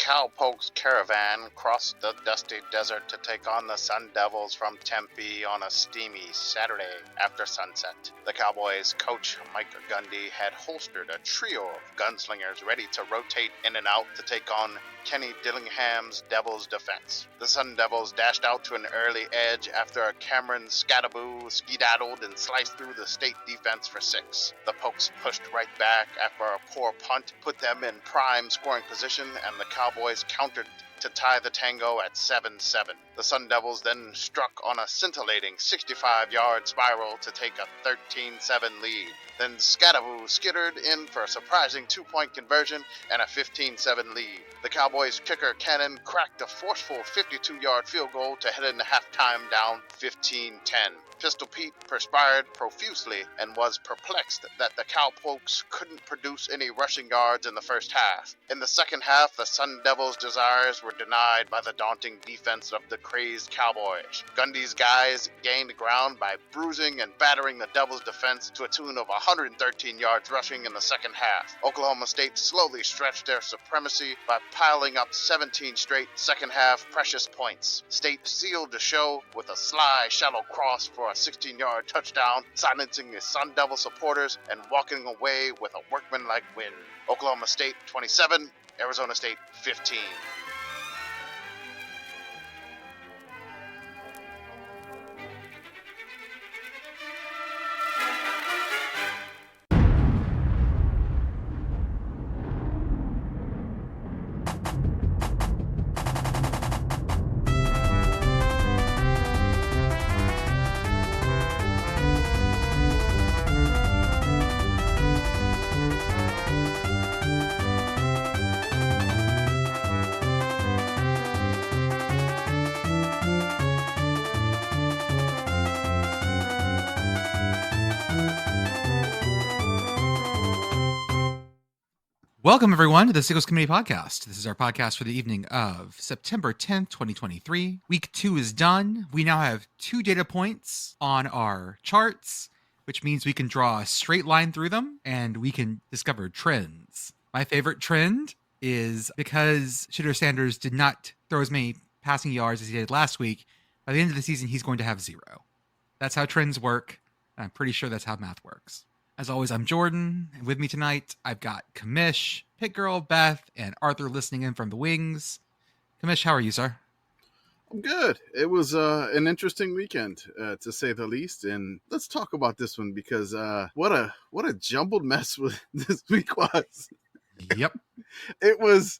Cowpokes caravan crossed the dusty desert to take on the Sun Devils from Tempe on a steamy Saturday after sunset. The Cowboys' coach, Mike Gundy, had holstered a trio of gunslingers ready to rotate in and out to take on Kenny Dillingham's Devils defense. The Sun Devils dashed out to an early edge after a Cameron Scadaboo skedaddled and sliced through the state defense for 6. The Pokes pushed right back after a poor punt put them in prime scoring position, and the Cowboys countered to tie the tango at 7-7. The Sun Devils then struck on a scintillating 65-yard spiral to take a 13-7 lead. Then Scadaboo skittered in for a surprising 2-point conversion and a 15-7 lead. The Cowboys' kicker Cannon cracked a forceful 52-yard field goal to head into halftime down 15-10. Pistol Pete perspired profusely and was perplexed that the Cowpokes couldn't produce any rushing yards in the first half. In the second half, the Sun Devils' desires were denied by the daunting defense of the crazed Cowboys. Gundy's guys gained ground by bruising and battering the Devils' defense to a tune of 113 yards rushing in the second half. Oklahoma State slowly stretched their supremacy by piling up 17 straight second-half precious points. State sealed the show with a sly, shallow cross for a 16-yard touchdown, silencing the Sun Devil supporters and walking away with a workmanlike win. Oklahoma State 27, Arizona State 15. Welcome, everyone, to the Sickos Committee Podcast. This is our podcast for the evening of September 10th, 2023. Week 2 is done. We now have 2 data points on our charts, which means we can draw a straight line through them, and we can discover trends. My favorite trend is because Shedeur Sanders did not throw as many passing yards as he did last week, by the end of the season, he's going to have 0. That's how trends work, and I'm pretty sure that's how math works. As always, I'm Jordan, and with me tonight, I've got Kamish, Pitt Girl, Beth, and Arthur listening in from the wings. Kamish, how are you, sir? I'm good. It was an interesting weekend, to say the least, and let's talk about this one because what a jumbled mess this week was. Yep. It was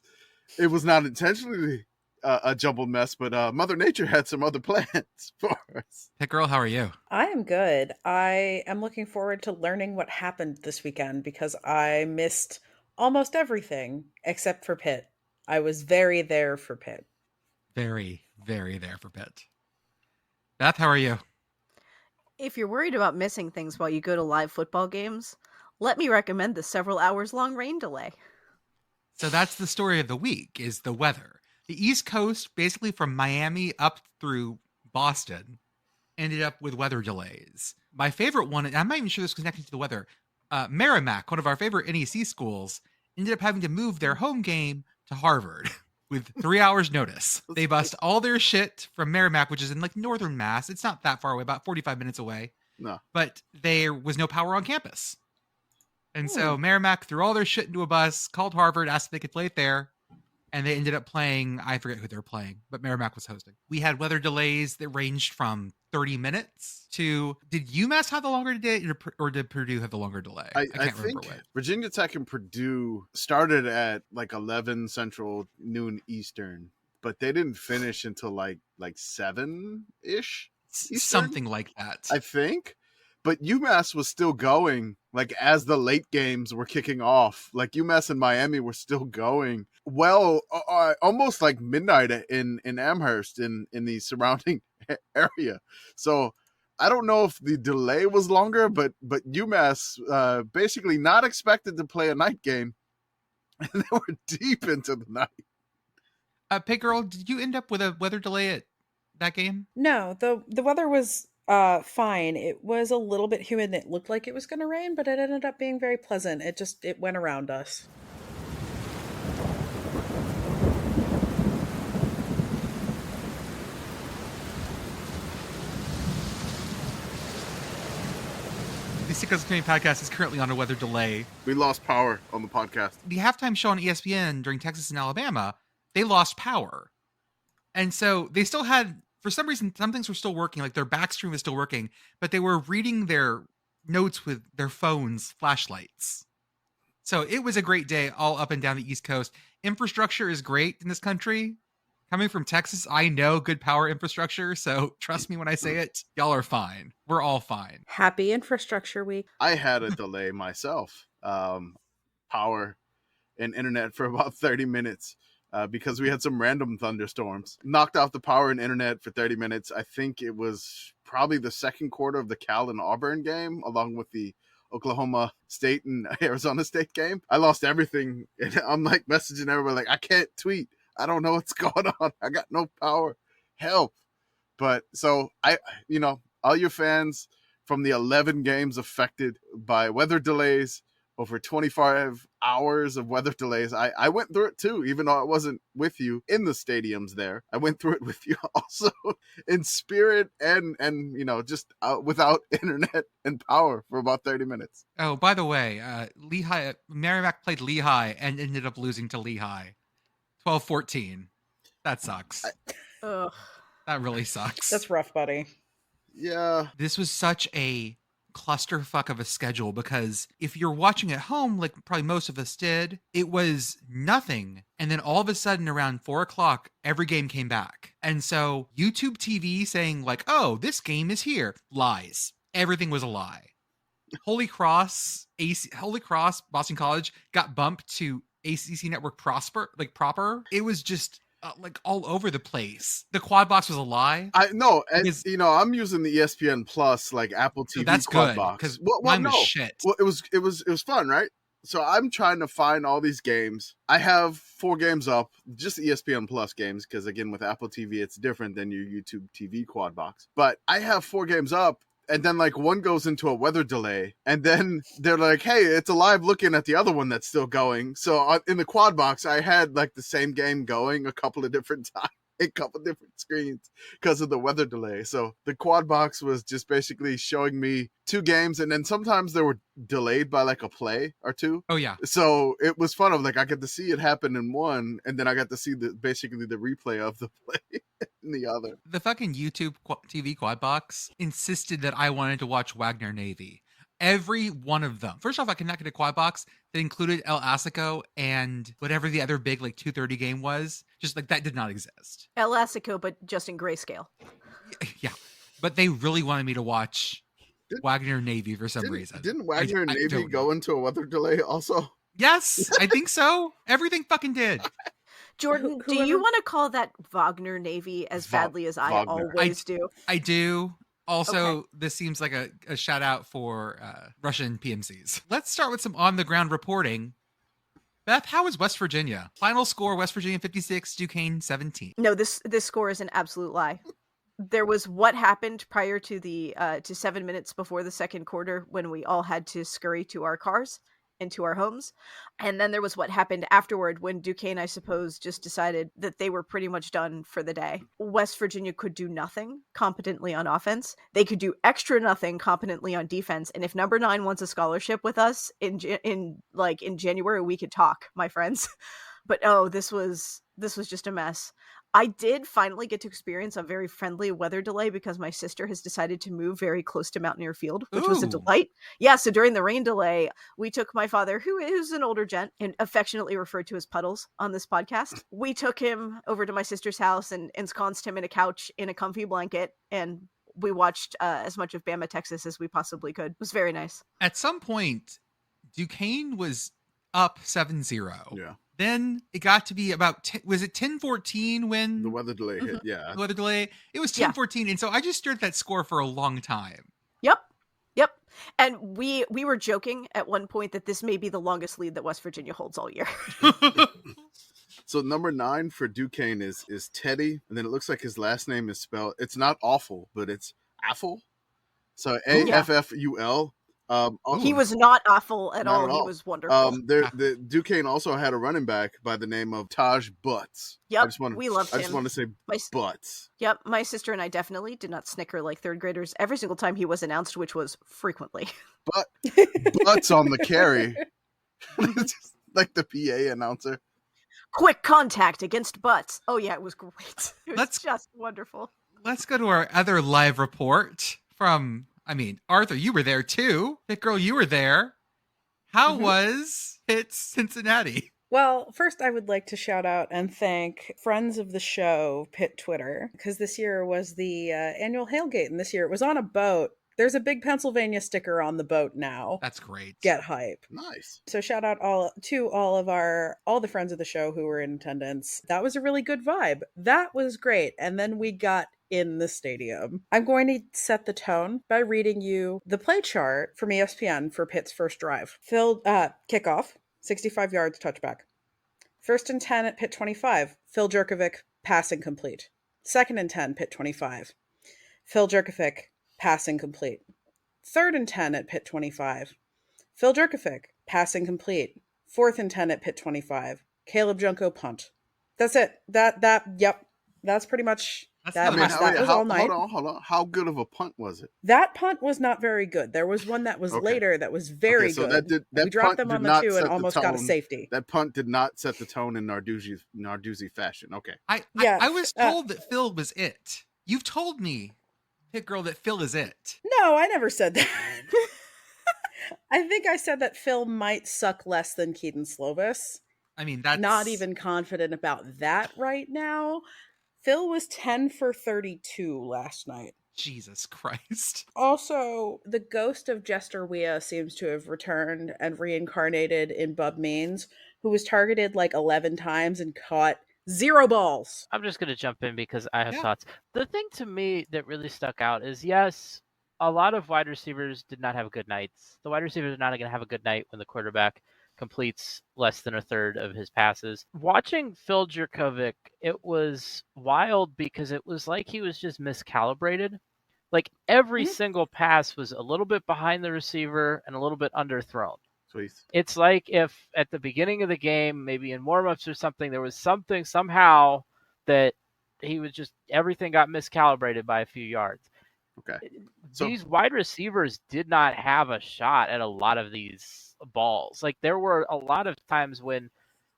not intentionally a jumbled mess, but Mother Nature had some other plans for us. Pitt Girl, how are you? I am good. I am looking forward to learning what happened this weekend because I missed almost everything except for Pitt. I was very there for Pitt. Very, very there for Pitt. Beth, how are you? If you're worried about missing things while you go to live football games, let me recommend the several hours long rain delay. So that's the story of the week, is the weather. The East Coast, basically from Miami up through Boston, ended up with weather delays. My favorite one, and I'm not even sure this was connected to the weather, Merrimack, one of our favorite NEC schools, ended up having to move their home game to Harvard with 3 hours notice. They bust all their shit from Merrimack, which is in like northern Mass. It's not that far away, about 45 minutes away. No. But there was no power on campus. And so Merrimack threw all their shit into a bus, called Harvard, asked if they could play it there. And they ended up playing, I forget who they were playing, but Merrimack was hosting. We had weather delays that ranged from 30 minutes to, did UMass have the longer delay or did Purdue have the longer delay? I can't remember what. Virginia Tech and Purdue started at like 11 Central, noon Eastern, but they didn't finish until like 7-ish Eastern? Something like that. I think. But UMass was still going, like, as the late games were kicking off. Like, UMass and Miami were still going. Well, almost like midnight in Amherst, in the surrounding area. So, I don't know if the delay was longer, but UMass basically not expected to play a night game. And they were deep into the night. Pitt Girl, did you end up with a weather delay at that game? No, the weather was fine. It was a little bit humid and it looked like it was going to rain, but it ended up being very pleasant. It went around us. Sickos Community Podcast is currently on a weather delay. We lost power on the podcast. The halftime show on ESPN during Texas and Alabama, they lost power. And so they still had, for some reason, some things were still working, like their backstream was still working, but they were reading their notes with their phones' flashlights. So it was a great day all up and down the East Coast. Infrastructure is great in this country. Coming from Texas, I know good power infrastructure, so trust me when I say it. Y'all are fine. We're all fine. Happy Infrastructure Week. I had a delay myself. Power and internet for about 30 minutes because we had some random thunderstorms. Knocked off the power and internet for 30 minutes. I think it was probably the second quarter of the Cal and Auburn game, along with the Oklahoma State and Arizona State game. I lost everything. And I'm like messaging everybody like, I can't tweet. I don't know what's going on. I got no power. Help. But so all your fans from the 11 games affected by weather delays, over 25 hours of weather delays. I went through it too, even though I wasn't with you in the stadiums there. I went through it with you also in spirit and just without internet and power for about 30 minutes. Oh, by the way, Merrimack played Lehigh and ended up losing to Lehigh. 12-14. That sucks. Ugh. That really sucks. That's rough, buddy. Yeah. This was such a clusterfuck of a schedule because if you're watching at home, like probably most of us did, it was nothing. And then all of a sudden around 4 o'clock, every game came back. And so YouTube TV saying like, oh, this game is here. Lies. Everything was a lie. Holy Cross, Boston College got bumped to ACC Network proper. It was just like all over the place. The quad box was a lie. I know, and I'm using the ESPN Plus like Apple TV that's quad good, box because mine was shit. Well, it was fun, right? So I'm trying to find all these games. I have 4 games up, just ESPN Plus games, because again with Apple TV it's different than your YouTube TV quad box. But I have 4 games up. And then like one goes into a weather delay, and then they're like, hey, it's alive looking at the other one that's still going. So in the quad box, I had like the same game going a couple of different times, a couple of different screens because of the weather delay. So the quad box was just basically showing me 2 games, and then sometimes they were delayed by like a play or 2. Oh yeah. So it was fun of like I got to see it happen in one, and then I got to see basically the replay of the play in the other. The fucking YouTube TV quad box insisted that I wanted to watch Wagner Navy. Every one of them. First off, I connected a quad box that included El Assico and whatever the other big like 2:30 game was. Just like that did not exist. El Assico, but just in grayscale. Yeah, but they really wanted me to watch Wagner Navy for some reason. Didn't Wagner Navy go into a weather delay also? Yes, I think so. Everything fucking did. Jordan, do you want to call that Wagner Navy as badly as I always do? I do. Also, This seems like a shout out for Russian PMCs. Let's start with some on the ground reporting. Beth, how is West Virginia? Final score: West Virginia 56, Duquesne 17. No, this score is an absolute lie. There was what happened prior to the to 7 minutes before the second quarter when we all had to scurry to our cars and to our homes. And then there was what happened afterward when Duquesne, I suppose, just decided that they were pretty much done for the day. West Virginia could do nothing competently on offense. They could do extra nothing competently on defense. And if number 9 wants a scholarship with us in January, we could talk, my friends. But this was just a mess. I did finally get to experience a very friendly weather delay because my sister has decided to move very close to Mountaineer Field, which was a delight. Yeah, so during the rain delay, we took my father, who is an older gent and affectionately referred to as Puddles on this podcast. We took him over to my sister's house and ensconced him in a couch in a comfy blanket, and we watched as much of Bama, Texas as we possibly could. It was very nice. At some point, Duquesne was up 7-0. Yeah. Then it got to be about, was it 10-14 when the weather delay hit? Yeah. The weather delay. It was 10-14. And so I just stared at that score for a long time. Yep. And we were joking at one point that this may be the longest lead that West Virginia holds all year. So number 9 for Duquesne is Teddy. And then it looks like his last name is spelled, it's not awful, but it's Afful. So AFFUL. He was not awful at Not all. at He all. was wonderful. The Duquesne also had a running back by the name of Taj Butts. Yep, we loved him. I just want to say Butts. Yep, my sister and I definitely did not snicker like third graders every single time he was announced, which was frequently. But Butts on the carry. Just like the PA announcer. Quick contact against Butts. Oh yeah, it was great. It was just wonderful. Let's go to our other live report from, Arthur, you were there too. Pitt Girl, you were there. How was Pitt Cincinnati? Well, first I would like to shout out and thank friends of the show, Pitt Twitter, because this year was the annual Hailgate, and this year it was on a boat. There's a big Pennsylvania sticker on the boat now. That's great. Get hype. Nice. So shout out all the friends of the show who were in attendance. That was a really good vibe. That was great. And then we got in the stadium. I'm going to set the tone by reading you the play chart from ESPN for Pitt's first drive. Kickoff, 65 yards, touchback. 1st and 10 at Pitt 25. Phil Jerkovic, passing complete. 2nd and 10, Pitt 25. Phil Jerkovic, passing complete. 3rd and 10 at Pitt 25. Phil Jerkovic, passing complete. 4th and 10 at Pitt 25. Caleb Junko, punt. That's it. Yep. That's pretty much that was all night. Hold on. How good of a punt was it? That punt was not very good. There was one that was later that was very good. We dropped them on the 2 and almost got a safety. That punt did not set the tone in Narduzzi fashion. Okay. I was told that Phil was it. You've told me, Pitt Girl, that Phil is it. No, I never said that. I think I said that Phil might suck less than Keaton Slovis. That's not even confident about that right now. Phil was 10 for 32 last night. Jesus Christ. Also, the ghost of Jester Wea seems to have returned and reincarnated in Bub Means, who was targeted like 11 times and caught 0 balls. I'm just going to jump in because I have thoughts. The thing to me that really stuck out is, yes, a lot of wide receivers did not have good nights. The wide receivers are not going to have a good night when the quarterback completes less than a third of his passes. Watching Phil Jerkovic, it was wild because it was like he was just miscalibrated. Like every single pass was a little bit behind the receiver and a little bit underthrown. Please. It's like if at the beginning of the game, maybe in warm-ups or something, there was something somehow that he was just, everything got miscalibrated by a few yards. Okay. These wide receivers did not have a shot at a lot of these balls. Like there were a lot of times when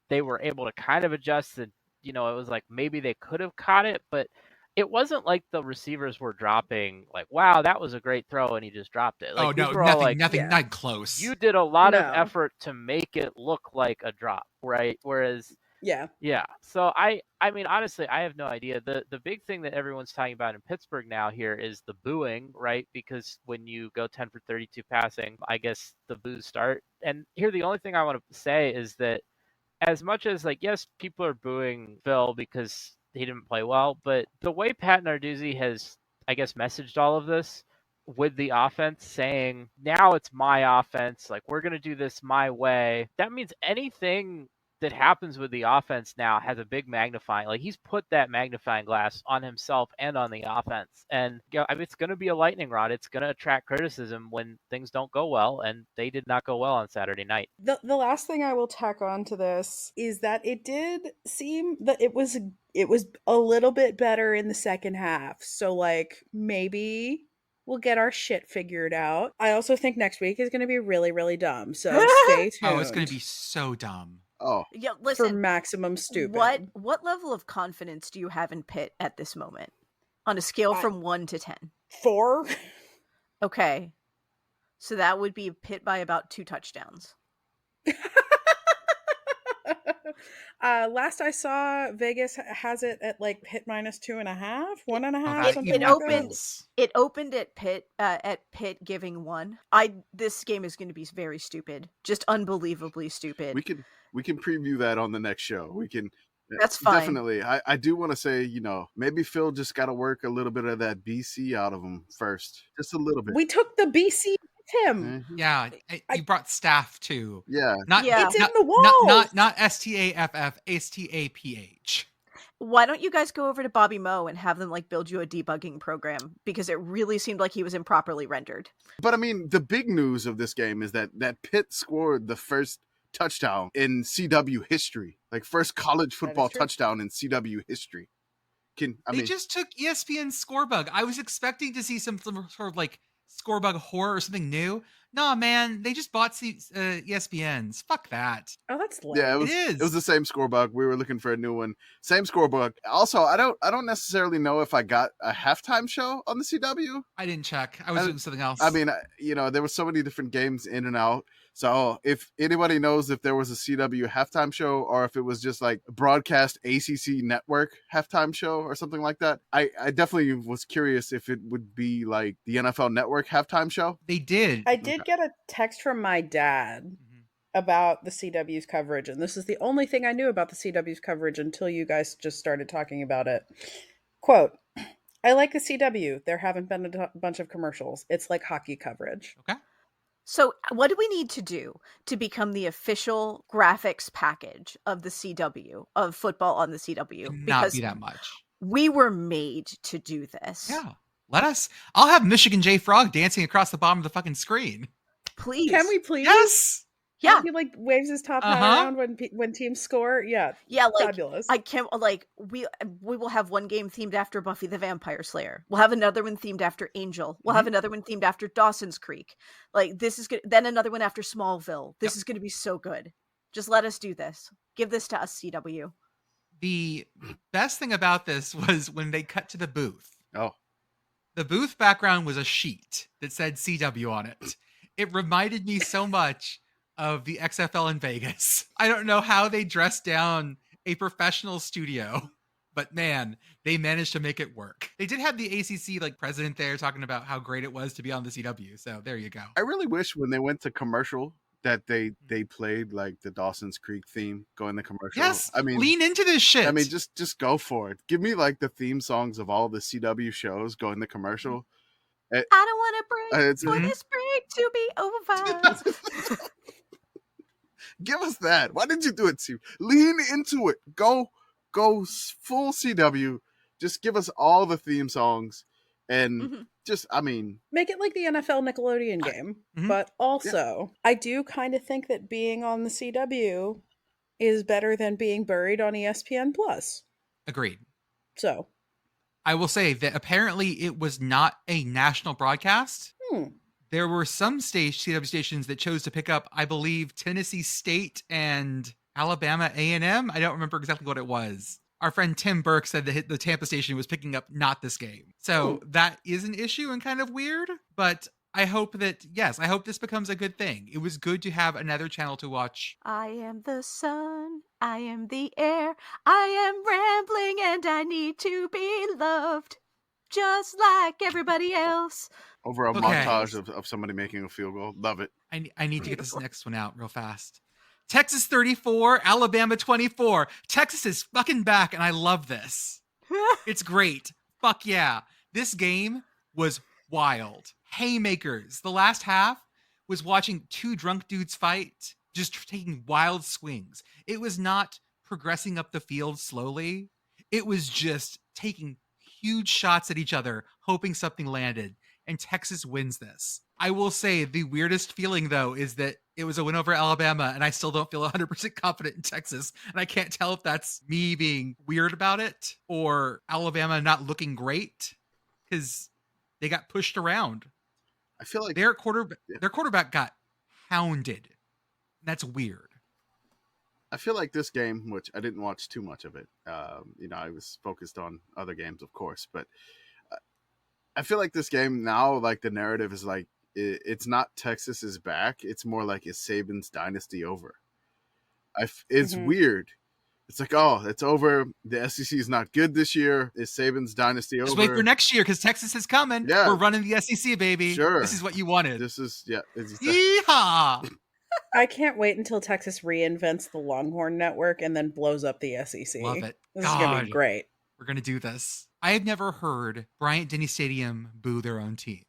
they were able to kind of adjust and, it was like maybe they could have caught it, but it wasn't like the receivers were dropping like, wow, that was a great throw and he just dropped it. Like, nothing, not close. You did a lot of effort to make it look like a drop, right? Whereas Yeah. So I mean, honestly, I have no idea. The big thing that everyone's talking about in Pittsburgh now here is the booing, right? Because when you go 10 for 32 passing, I guess the boos start. And here, the only thing I want to say is that as much as like, yes, people are booing Phil because he didn't play well, but the way Pat Narduzzi has, I guess, messaged all of this with the offense saying, now it's my offense, like we're going to do this my way. That means anything that happens with the offense now has a big magnifying, like he's put that magnifying glass on himself and on the offense. And it's going to be a lightning rod. It's going to attract criticism when things don't go well. And they did not go well on Saturday night. The last thing I will tack on to this is that it did seem that it was a little bit better in the second half. So like maybe we'll get our shit figured out. I also think next week is going to be really, really dumb. So stay tuned. Oh, it's going to be so dumb. Oh, yeah. Listen, for maximum stupid. What level of confidence do you have in Pitt at this moment, on a scale from 1 to 10? 4. Okay, so that would be Pitt by about 2 touchdowns. Last I saw, Vegas has it at like Pitt minus 2.5, 1.5. It opened at Pitt giving 1. This game is going to be very stupid, just unbelievably stupid. We can preview that on the next show. We can. That's fine. Definitely. I do want to say, maybe Phil just got to work a little bit of that BC out of him first, just a little bit. We took the BC with him. Mm-hmm. Yeah, you brought staff too. Yeah. It's in the walls. Not STAFF, STAPH. Why don't you guys go over to Bobby Moe and have them like build you a debugging program, because it really seemed like he was improperly rendered. But I mean, the big news of this game is that Pitt scored the first touchdown in CW history, like first college football touchdown in CW history. They just took ESPN's score bug. I was expecting to see some sort of like score bug horror or something new. Nah, man, they just bought ESPN's. Fuck that. Oh, that's lame. Yeah, it was the same score bug. We were looking for a new one. Same score bug. Also, I don't necessarily know if I got a halftime show on the CW. I didn't check. I was doing something else. I mean, there were so many different games in and out. So if anybody knows if there was a CW halftime show or if it was just like broadcast ACC network halftime show or something like that, I definitely was curious if it would be like the NFL network halftime show. They did. I did get a text from my dad about the CW's coverage, and this is the only thing I knew about the CW's coverage until you guys just started talking about it. Quote, I like the CW. There haven't been a bunch of commercials. It's like hockey coverage. Okay. So what do we need to do to become the official graphics package of the CW, of football on the CW? Not be that much. We were made to do this. Yeah. I'll have Michigan J. Frog dancing across the bottom of the fucking screen. Please. Can we please? Yes. Yeah. He like waves his top hat around when teams score. Yeah. Yeah, like fabulous. I can't we will have one game themed after Buffy the Vampire Slayer. We'll have another one themed after Angel. We'll have another one themed after Dawson's Creek. Like this is good. Then another one after Smallville. This is going to be so good. Just let us do this. Give this to us, CW. The best thing about this was when they cut to the booth. Oh. The booth background was a sheet that said CW on it. It reminded me so much of the XFL in Vegas. I don't know how they dressed down a professional studio, but man, they managed to make it work. They did have the ACC like president there talking about how great it was to be on the CW. So there you go. I really wish when they went to commercial that they played like the Dawson's Creek theme going to commercial. Yes, I mean, lean into this shit. I mean, just go for it. Give me like the theme songs of all the CW shows going to commercial. I don't want to break for this break to be over. Give us that. Why did you do it, Steve? Lean into it. Go full CW. Just give us all the theme songs and make it like the NFL Nickelodeon game. But also, I do kind of think that being on the CW is better than being buried on ESPN Plus. Agreed. So, I will say that apparently it was not a national broadcast. There were some CW stations that chose to pick up, I believe, Tennessee State and Alabama A&M. I don't remember exactly what it was. Our friend Tim Burke said that the Tampa station was picking up not this game. So that is an issue and kind of weird. But I hope this becomes a good thing. It was good to have another channel to watch. I am the sun. I am the air. I am rambling and I need to be loved. Just like everybody else. Over a montage of somebody making a field goal. Love it. I need to get this next one out real fast. Texas 34, Alabama 24. Texas is fucking back, and I love this. It's great. Fuck yeah. This game was wild. Haymakers. The last half was watching two drunk dudes fight, just taking wild swings. It was not progressing up the field slowly. It was just taking huge shots at each other, hoping something landed. And Texas wins this. I will say the weirdest feeling, though, is that it was a win over Alabama, and I still don't feel 100% confident in Texas. And I can't tell if that's me being weird about it or Alabama not looking great because they got pushed around. I feel like their quarterback got hounded. That's weird. I feel like this game, which I didn't watch too much of it, I was focused on other games, of course, but I feel like this game now, like the narrative is like, it's not Texas is back. It's more like, is Saban's dynasty over? It's weird. It's like, oh, it's over. The SEC is not good this year. Is Saban's dynasty over? Just wait for next year because Texas is coming. Yeah. We're running the SEC, baby. Sure. This is what you wanted. This is, yeah. Yeehaw! I can't wait until Texas reinvents the Longhorn Network and then blows up the SEC. Love it. This is going to be great. We're going to do this. I have never heard Bryant-Denny Stadium boo their own team.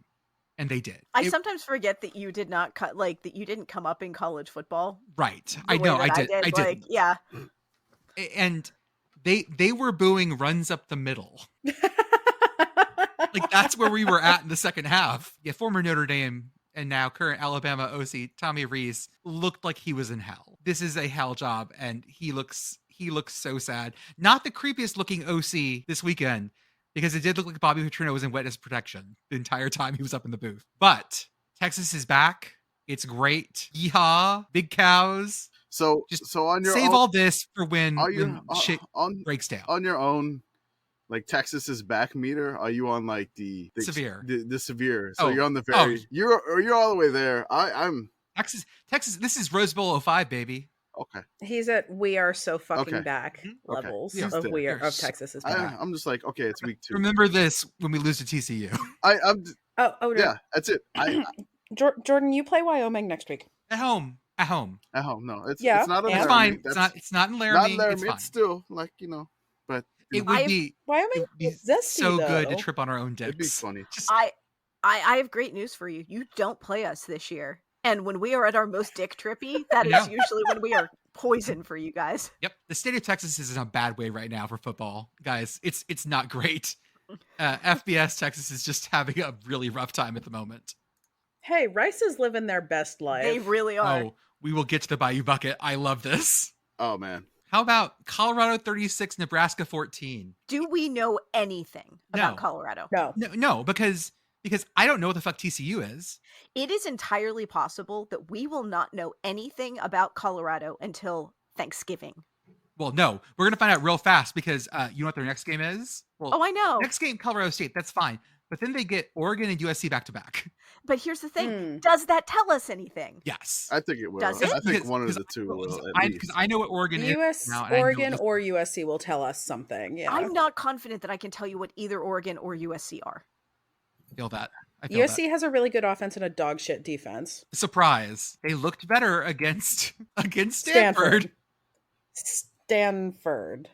And they did. I sometimes forget that you did not that you didn't come up in college football. Right. I know. I did. Like, yeah. And they were booing runs up the middle. Like, that's where we were at in the second half. Yeah, former Notre Dame and now current Alabama OC Tommy Rees looked like he was in hell. This is a hell job, and he looks so sad. Not the creepiest looking OC this weekend, because it did look like Bobby Petrino was in witness protection the entire time he was up in the booth. But Texas is back. It's great. Yeehaw, big cows. So on your save own, all this for when shit on breaks down. On your own, like Texas is back meter. Are you on like the severe? The severe. So Oh. you're on the very. You're all the way there. I'm Texas. This is Rose Bowl 05, baby. okay. He's at we are so fucking Okay. back levels Yeah. of we are They're of Texas is back. I'm just like, okay, it's week 2. Remember this when we lose to TCU. I'm Oh no. yeah, that's it. Jordan, you play Wyoming next week. At home. At home. No, it's Yeah, not in and- It's Laramie. fine. It's not in Not Laramie. in Laramie. It's fine. It's still like, but It would be Wyoming is zesty, so good to though. trip on our own it'd be dicks. funny. Just, I have great news for you. You don't play us this year. And when we are at our most dick trippy, that is No. usually when we are poison for you guys. yep. The state of Texas is in a bad way right now for football, guys. It's not great. FBS Texas is just having a really rough time at the moment. Hey, Rice is living their best life. They really are. Oh, we will get to the Bayou Bucket. I love this. Oh man. How about Colorado 36, Nebraska 14? Do we know anything about No. Colorado? No, because I don't know what the fuck TCU is. It is entirely possible that we will not know anything about Colorado until Thanksgiving. Well, no, we're going to find out real fast because you know what their next game is? Well, Oh, I know. next game, Colorado State. That's fine. But then they get Oregon and USC back to back. But here's the thing. Hmm. Does that tell us anything? Yes. I think it will. Does it? I think Because- one of because the two will. At Because least. I know what Oregon is now. and I know Oregon this- or USC will tell us something. Yeah. I'm not confident that I can tell you what either Oregon or USC are. I feel that. I feel USC has a really good offense and a dog shit defense. that. Surprise. They looked better against Stanford. Stanford.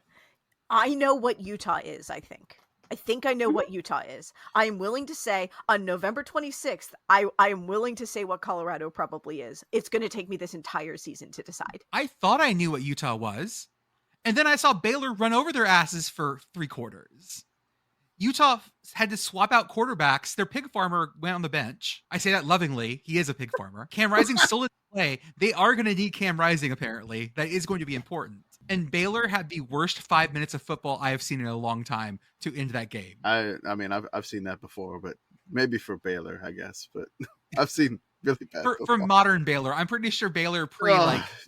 I know what Utah is, I think. I think I know what Utah is. I am willing to say on November 26th, I am willing to say what Colorado probably is. It's going to take me this entire season to decide. I thought I knew what Utah was. And then I saw Baylor run over their asses for 3 quarters. Utah had to swap out quarterbacks. Their pig farmer went on the bench. I say that lovingly. He is a pig farmer. Cam Rising still didn't play. They are going to need Cam Rising, apparently. That is going to be important. And Baylor had the worst 5 minutes of football I have seen in a long time to end that game. I mean, I've seen that before, but maybe for Baylor, I guess. But I've seen really bad For football. modern Baylor, I'm pretty sure Baylor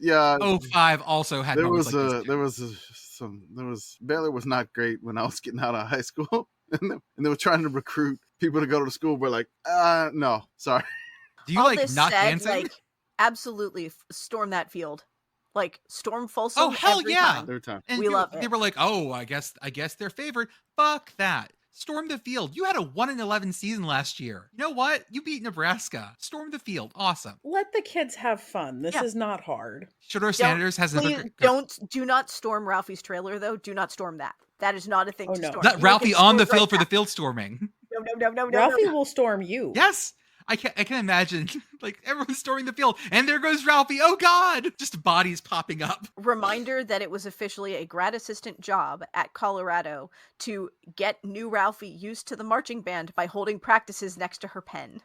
yeah, 05 also had there moments was like this too. Baylor was not great when I was getting out of high school, and they were trying to recruit people to go to the school. We're like, no, sorry. Do you All like this not said, dancing? like, absolutely storm that field. Like, storm Folsom Oh, hell every yeah. time. Every time. And We love they it. were like, oh, I guess they're favored. Fuck that. Storm the field. You had a 1-11 season last year. You know what? You beat Nebraska. Storm the field. Awesome. Let the kids have fun. This Yeah. is not hard. Shedeur Sanders has Please, another. do not storm Ralphie's trailer, though. Do not storm that. That is not a thing Oh, to no. storm. Let You Ralphie can on the storm field for right the field storming. No. Ralphie will storm you. Yes. I can imagine like everyone's storming the field and there goes Ralphie. Oh God. Just bodies popping up. Reminder that it was officially a grad assistant job at Colorado to get new Ralphie used to the marching band by holding practices next to her pen.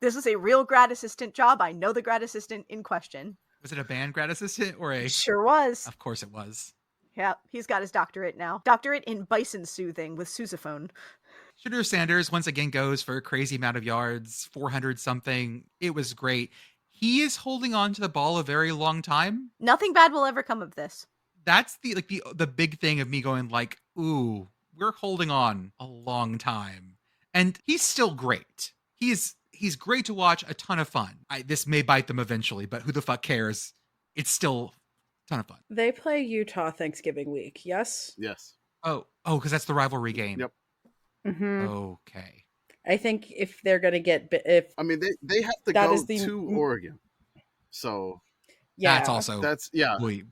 This is a real grad assistant job. I know the grad assistant in question. Was it a band grad assistant or a? Sure was. Of course it was. Yeah, he's got his doctorate now. Doctorate in bison soothing with sousaphone. Shedeur Sanders once again goes for a crazy amount of yards, 400 something. It was great. He is holding on to the ball a very long time. Nothing bad will ever come of this. That's the big thing of me going like, ooh, we're holding on a long time. And he's still great. He's great to watch, a ton of fun. This may bite them eventually, but who the fuck cares? It's still a ton of fun. They play Utah Thanksgiving week. Yes. Yes. Oh, because that's the rivalry game. Yep. Mm-hmm. Okay. I think if they're gonna if I mean, they have to That go is the- to Oregon, so yeah, That's also that's yeah. muy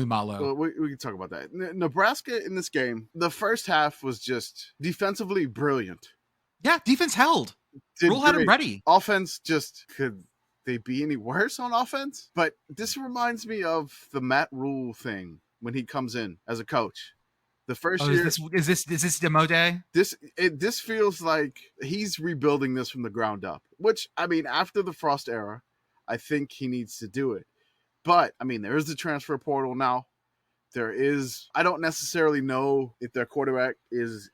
malo. Well, we can talk about that. Nebraska in this game, the first half was just defensively brilliant. Yeah, defense held. Did Rule had him great. ready. Offense just could they be any worse on offense? But this reminds me of the Matt Rule thing when he comes in as a coach. The first year, is this demo day? This feels like he's rebuilding this from the ground up. Which, I mean, after the Frost era, I think he needs to do it. But I mean, there is the transfer portal now. I don't necessarily know if their quarterback is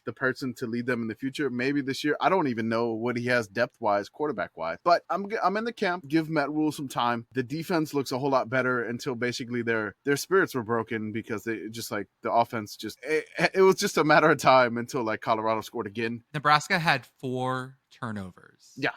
the person to lead them in the future. Maybe this year, I don't even know what he has depth-wise, quarterback-wise. But I'm in the camp. Give Matt Rule some time. The defense looks a whole lot better until basically their spirits were broken because they just like the offense it was just a matter of time until like Colorado scored again. Nebraska had 4 turnovers. Yeah.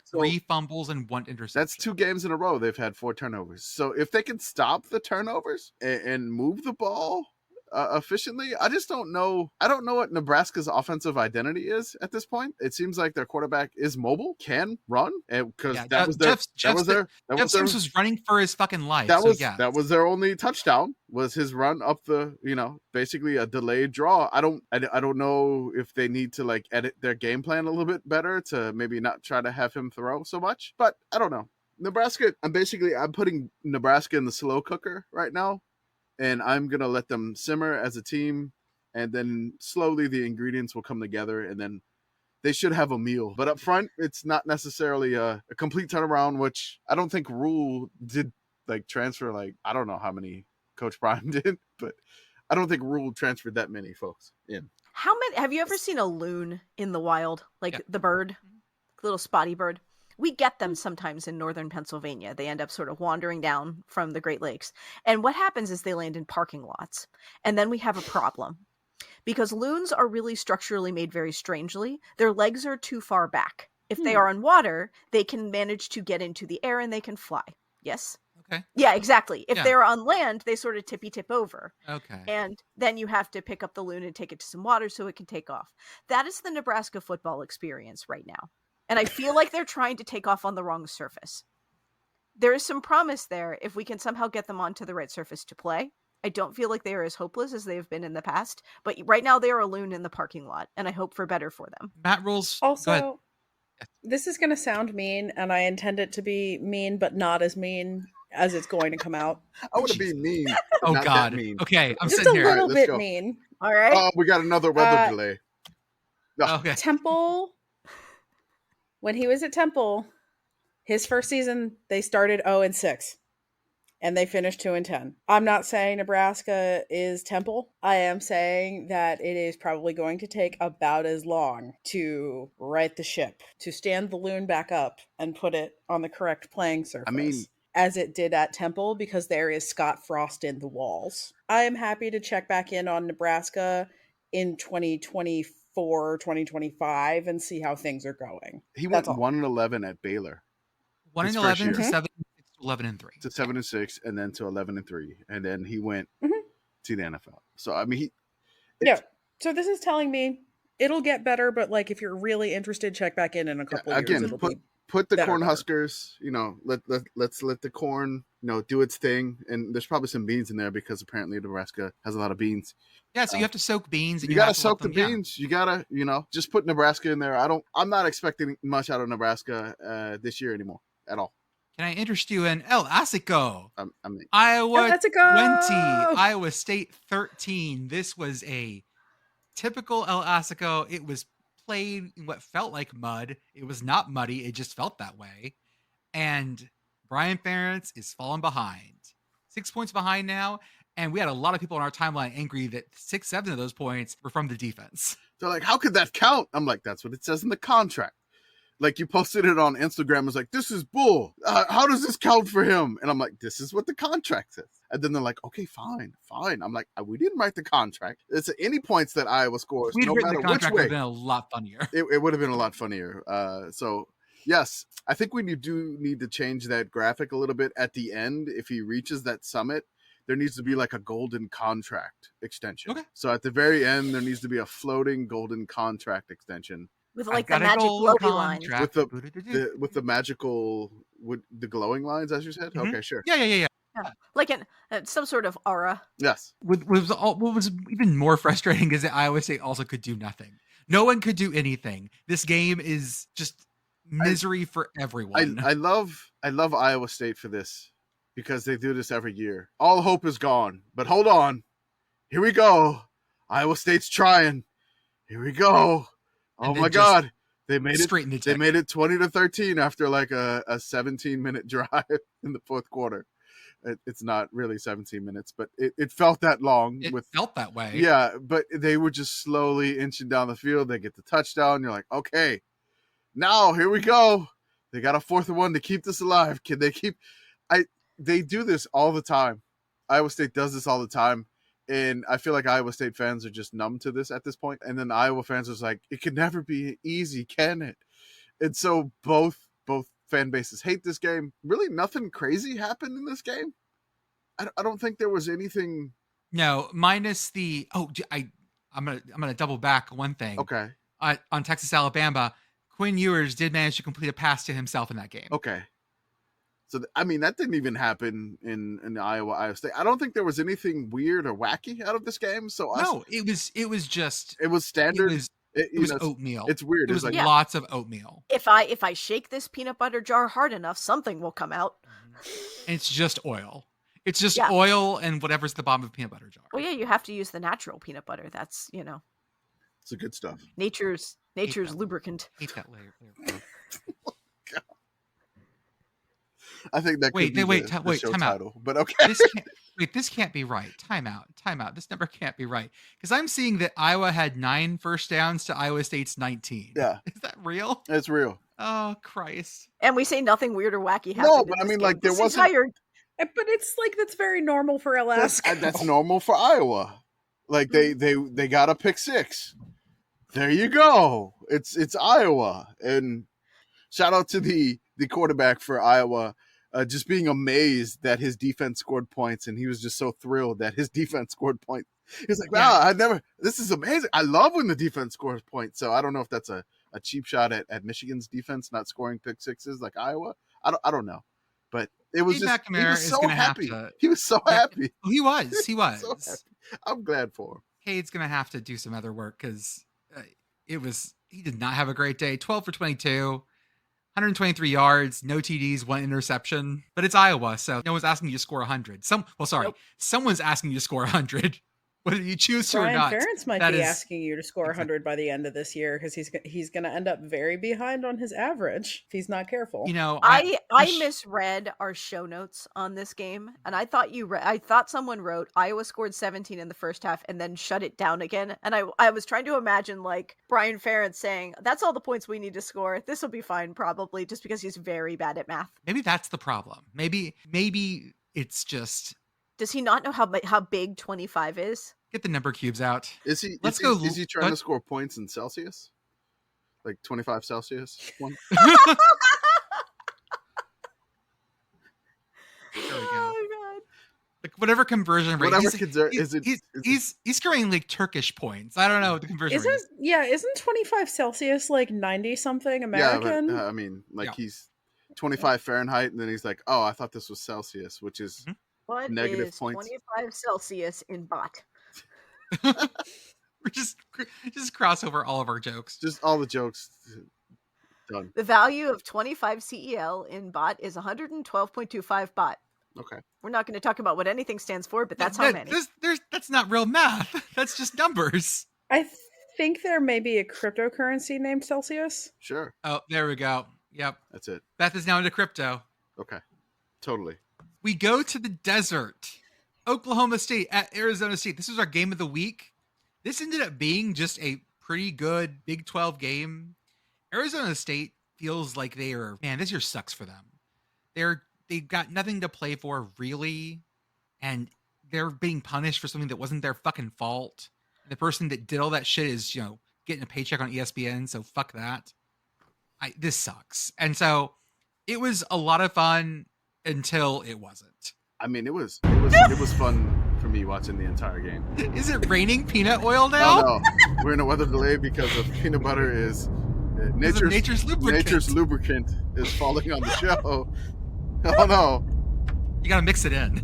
3 fumbles and 1 interception. That's 2 games in a row they've had 4 turnovers. So if they can stop the turnovers and move the ball efficiently, I just don't know. I don't know what Nebraska's offensive identity is at this point. It seems like their quarterback is mobile, can run, because Jeff Sims was running for his fucking life. That was their only touchdown. Was his run up the, basically a delayed draw. I don't know if they need to like edit their game plan a little bit better to maybe not try to have him throw so much, but I don't know. Nebraska, I'm putting Nebraska in the slow cooker right now, and I'm going to let them simmer as a team, and then slowly the ingredients will come together, and then they should have a meal. But up front, it's not necessarily a complete turnaround, which I don't think Rule did like transfer, like, I don't know how many Coach Prime did, but I don't think Rule transferred that many folks in. How many? Have you ever seen a loon in the wild? Like the bird, little spotty bird? We get them sometimes in northern Pennsylvania. They end up sort of wandering down from the Great Lakes. And what happens is they land in parking lots. And then we have a problem. Because loons are really structurally made very strangely. Their legs are too far back. If they are on water, they can manage to get into the air and they can fly. Yes? Okay. Yeah, exactly. If they're on land, they sort of tippy-tip over. Okay. And then you have to pick up the loon and take it to some water so it can take off. That is the Nebraska football experience right now. And I feel like they're trying to take off on the wrong surface. There is some promise there if we can somehow get them onto the right surface to play. I don't feel like they are as hopeless as they have been in the past, but right now they are a loon in the parking lot, and I hope for better for them. Matt Rules. Also, this is going to sound mean, and I intend it to be mean, but not as mean as it's going to come out. I want to be mean. Oh, God. Mean. Okay, I'm just sitting a here. little bit mean. All right. Oh, we got another weather delay. No. Okay. Temple, when he was at Temple, his first season, they started 0-6. And they finished 2-10. I'm not saying Nebraska is Temple. I am saying that it is probably going to take about as long to right the ship, to stand the loon back up and put it on the correct playing surface. As it did at Temple, because there is Scott Frost in the walls. I am happy to check back in on Nebraska in 2024, 2025 and see how things are going. He went 1-11 at Baylor. 1-11 to 7. 11-3 to 7-6, and then to 11-3, and then he went to the NFL. So I mean, So this is telling me it'll get better, but like if you're really interested, check back in a couple of years. Again, put the Cornhuskers. Let's let the corn do its thing, and there's probably some beans in there because apparently Nebraska has a lot of beans. Yeah, so you have to soak beans. And you gotta soak the beans. You gotta just put Nebraska in there. I'm not expecting much out of Nebraska this year anymore at all. Can I interest you in El Asico? Iowa 20, Iowa State 13. This was a typical El Asico. It was played in what felt like mud. It was not muddy. It just felt that way. And Brian Ferentz is falling behind. 6 points behind now. And we had a lot of people on our timeline angry that 6-7 of those points were from the defense. They're like, how could that count? I'm like, that's what it says in the contract. Like, you posted it on Instagram. It's like, this is bull. How does this count for him? And I'm like, this is what the contract says. And then they're like, okay, fine. I'm like, we didn't write the contract. It's any points that Iowa scores, no matter which way. It would have been a lot funnier. It would have been a lot funnier. So, yes, I think we do need to change that graphic a little bit at the end. If he reaches that summit, there needs to be like a golden contract extension. Okay. So at the very end, there needs to be a floating golden contract extension. With like the magic glowy lines. With the magical, with the glowing lines, as you said? Mm-hmm. Okay, sure. Yeah. Like some sort of aura. Yes. What was even more frustrating is that Iowa State also could do nothing. No one could do anything. This game is just misery for everyone. I love Iowa State for this. because they do this every year. All hope is gone. But hold on. Here we go. Iowa State's trying. Here we go. Oh my God. They made it. They made it 20-13 after like a 17-minute drive in the fourth quarter. It's not really 17 minutes, but it felt that long. It felt that way. Yeah, but they were just slowly inching down the field. They get the touchdown. You're like, okay, now here we go. They got a 4th and 1 to keep this alive. Can they keep? They do this all the time. Iowa State does this all the time. And I feel like Iowa State fans are just numb to this at this point. And then the Iowa fans are like, it can never be easy, can it? And so both fan bases hate this game. Really nothing crazy happened in this game. I don't think there was anything. No, minus the I'm gonna double back one thing. Okay. On Texas Alabama, Quinn Ewers did manage to complete a pass to himself in that game. Okay. So that didn't even happen in Iowa State. I don't think there was anything weird or wacky out of this game. So it was just standard. It was oatmeal. It's weird. It was like lots of oatmeal. If I shake this peanut butter jar hard enough, something will come out. And it's just oil. It's just oil and whatever's the bottom of a peanut butter jar. Well, yeah, you have to use the natural peanut butter. That's it's the good stuff. Nature's lubricant. Hate that layer. I think that could be the show title. But okay. This can't be right. Time out. This number can't be right. Because I'm seeing that Iowa had 9 first downs to Iowa State's 19. Yeah. Is that real? It's real. Oh, Christ. And we say nothing weird or wacky happened. No, but I mean, like, there wasn't. But it's like, that's very normal for Alaska. That's normal for Iowa. Like, they got a pick 6. There you go. It's Iowa. And shout out to the quarterback for Iowa. Just being amazed that his defense scored points, and he was just so thrilled that his defense scored points. He's like, wow, this is amazing. I love when the defense scores points. So I don't know if that's a cheap shot at Michigan's defense not scoring pick 6s like Iowa. I don't know. But it was just, he was so happy. He was so happy. He was. So happy. I'm glad for him. Cade's going to have to do some other work because he did not have a great day. 12 for 22, 123 yards, no TDs, 1 interception. But it's Iowa, so no one's asking you to score 100. Someone's asking you to score 100. Whether you choose to or not. Brian Ferentz might be asking you to score 100 by the end of this year because he's going to end up very behind on his average if he's not careful. I misread our show notes on this game, and I thought someone wrote Iowa scored 17 in the first half and then shut it down again. And I was trying to imagine like Brian Ferentz saying, "That's all the points we need to score. This will be fine, probably," just because he's very bad at math. Maybe that's the problem. Maybe it's just. Does he not know how big 25 is? Get the number cubes out. Is he trying to score points in Celsius? Like 25 Celsius? There we go. Oh God. Like whatever conversion rate. He's scoring like Turkish points. I don't know what the conversion rate is. Yeah, isn't 25 Celsius like 90 something American? Yeah, but, I mean, like he's 25 Fahrenheit, and then he's like, oh, I thought this was Celsius, which is negative points. 25 Celsius in bot? We're just cross over all of our jokes. Just all the jokes done. The value of 25 CEL in bot is 112.25 bot. Okay. We're not going to talk about what anything stands for, but that's how many. That's not real math. That's just numbers. I think there may be a cryptocurrency named Celsius. Sure. Oh, there we go. Yep. That's it. Beth is now into crypto. Okay. Totally. We go to the desert. Oklahoma State at Arizona State. This was our game of the week. This ended up being just a pretty good Big 12 game. Arizona State feels like this year sucks for them. They've got nothing to play for, really, and they're being punished for something that wasn't their fucking fault. The person that did all that shit is, getting a paycheck on ESPN, so fuck that. This sucks. And so it was a lot of fun until it wasn't. I mean, it was fun for me watching the entire game. Is it raining peanut oil now? No. We're in a weather delay because of peanut butter is nature's lubricant. Nature's lubricant is falling on the show. Oh no! You gotta mix it in.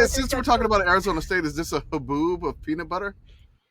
Since we're talking about Arizona State, is this a haboob of peanut butter?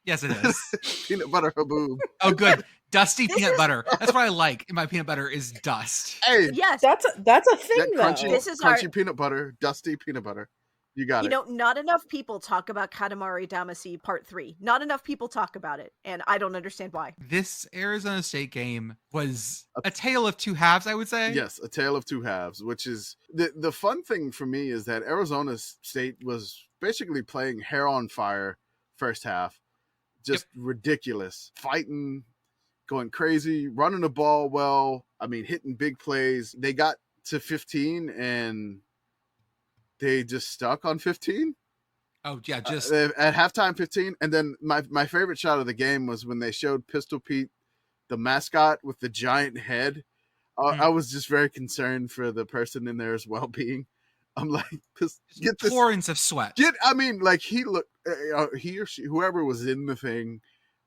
Yes, it is. Peanut butter haboob. Oh, good. Dusty peanut butter. That's what I like in my peanut butter is dust. Hey, Yes, that's a thing, that though. This is crunchy peanut butter, dusty peanut butter. You got it. Not enough people talk about Katamari Damacy Part 3. Not enough people talk about it, and I don't understand why. This Arizona State game was a tale of two halves, I would say. Yes, a tale of two halves, which is the fun thing for me is that Arizona State was basically playing hair on fire first half. Just ridiculous. Fighting, going crazy, running the ball well. I mean, hitting big plays. They got to 15 and they just stuck on 15. Oh, yeah, just at halftime 15. And then my favorite shot of the game was when they showed Pistol Pete, the mascot with the giant head. I was just very concerned for the person in there's well-being. I'm like, get this torrents of sweat. He looked, he or she, whoever was in the thing,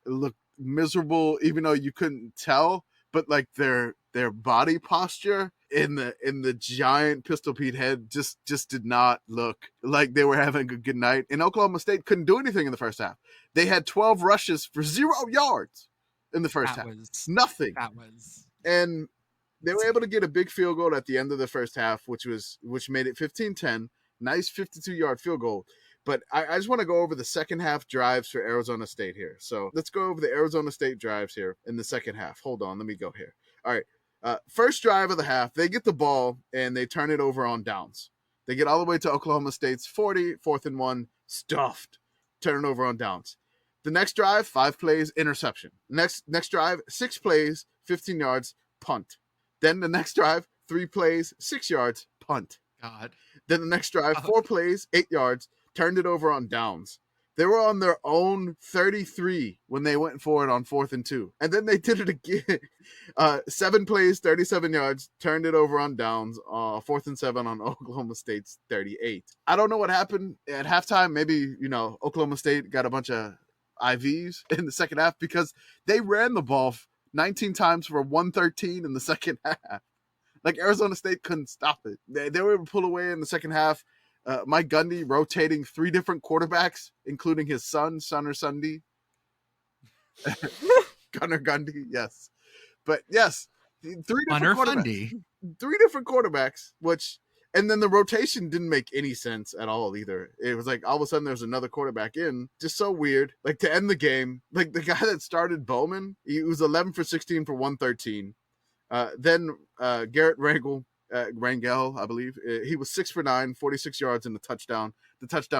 looked miserable, even though you couldn't tell. But like their body posture in the giant Pistol Pete head just did not look like they were having a good night. And Oklahoma State couldn't do anything in the first half. They had 12 rushes for 0 yards in the first half. Nothing. And they were able to get a big field goal at the end of the first half, which made it 15-10. Nice 52-yard field goal. But I just want to go over the second half drives for Arizona State here. So let's go over the Arizona State drives here in the second half. Hold on, let me go here. All right. First drive of the half, they get the ball and they turn it over on downs. They get all the way to Oklahoma State's 40, 4th and 1, stuffed. Turn it over on downs. The next drive, 5 plays, interception. Next drive, 6 plays, 15 yards, punt. Then the next drive, 3 plays, 6 yards, punt. God. Then the next drive, 4 plays, 8 yards, turned it over on downs. They were on their own 33 when they went for it on 4th and 2. And then they did it again. 7 plays, 37 yards, turned it over on downs, 4th and 7 on Oklahoma State's 38. I don't know what happened at halftime. Maybe, Oklahoma State got a bunch of IVs in the second half because they ran the ball 19 times for 113 in the second half. Like Arizona State couldn't stop it. They were able to pull away in the second half. Mike Gundy rotating 3 different quarterbacks, including his son or Sunday. Gunnar Gundy, yes. But yes, 3 different quarterbacks. 3 different quarterbacks, and then the rotation didn't make any sense at all either. It was like all of a sudden there's another quarterback in. Just so weird. Like to end the game, like the guy that started Bowman, he was 11 for 16 for 113. Then Garrett Rangel, I believe, he was 6 for 9, 46 yards and the touchdown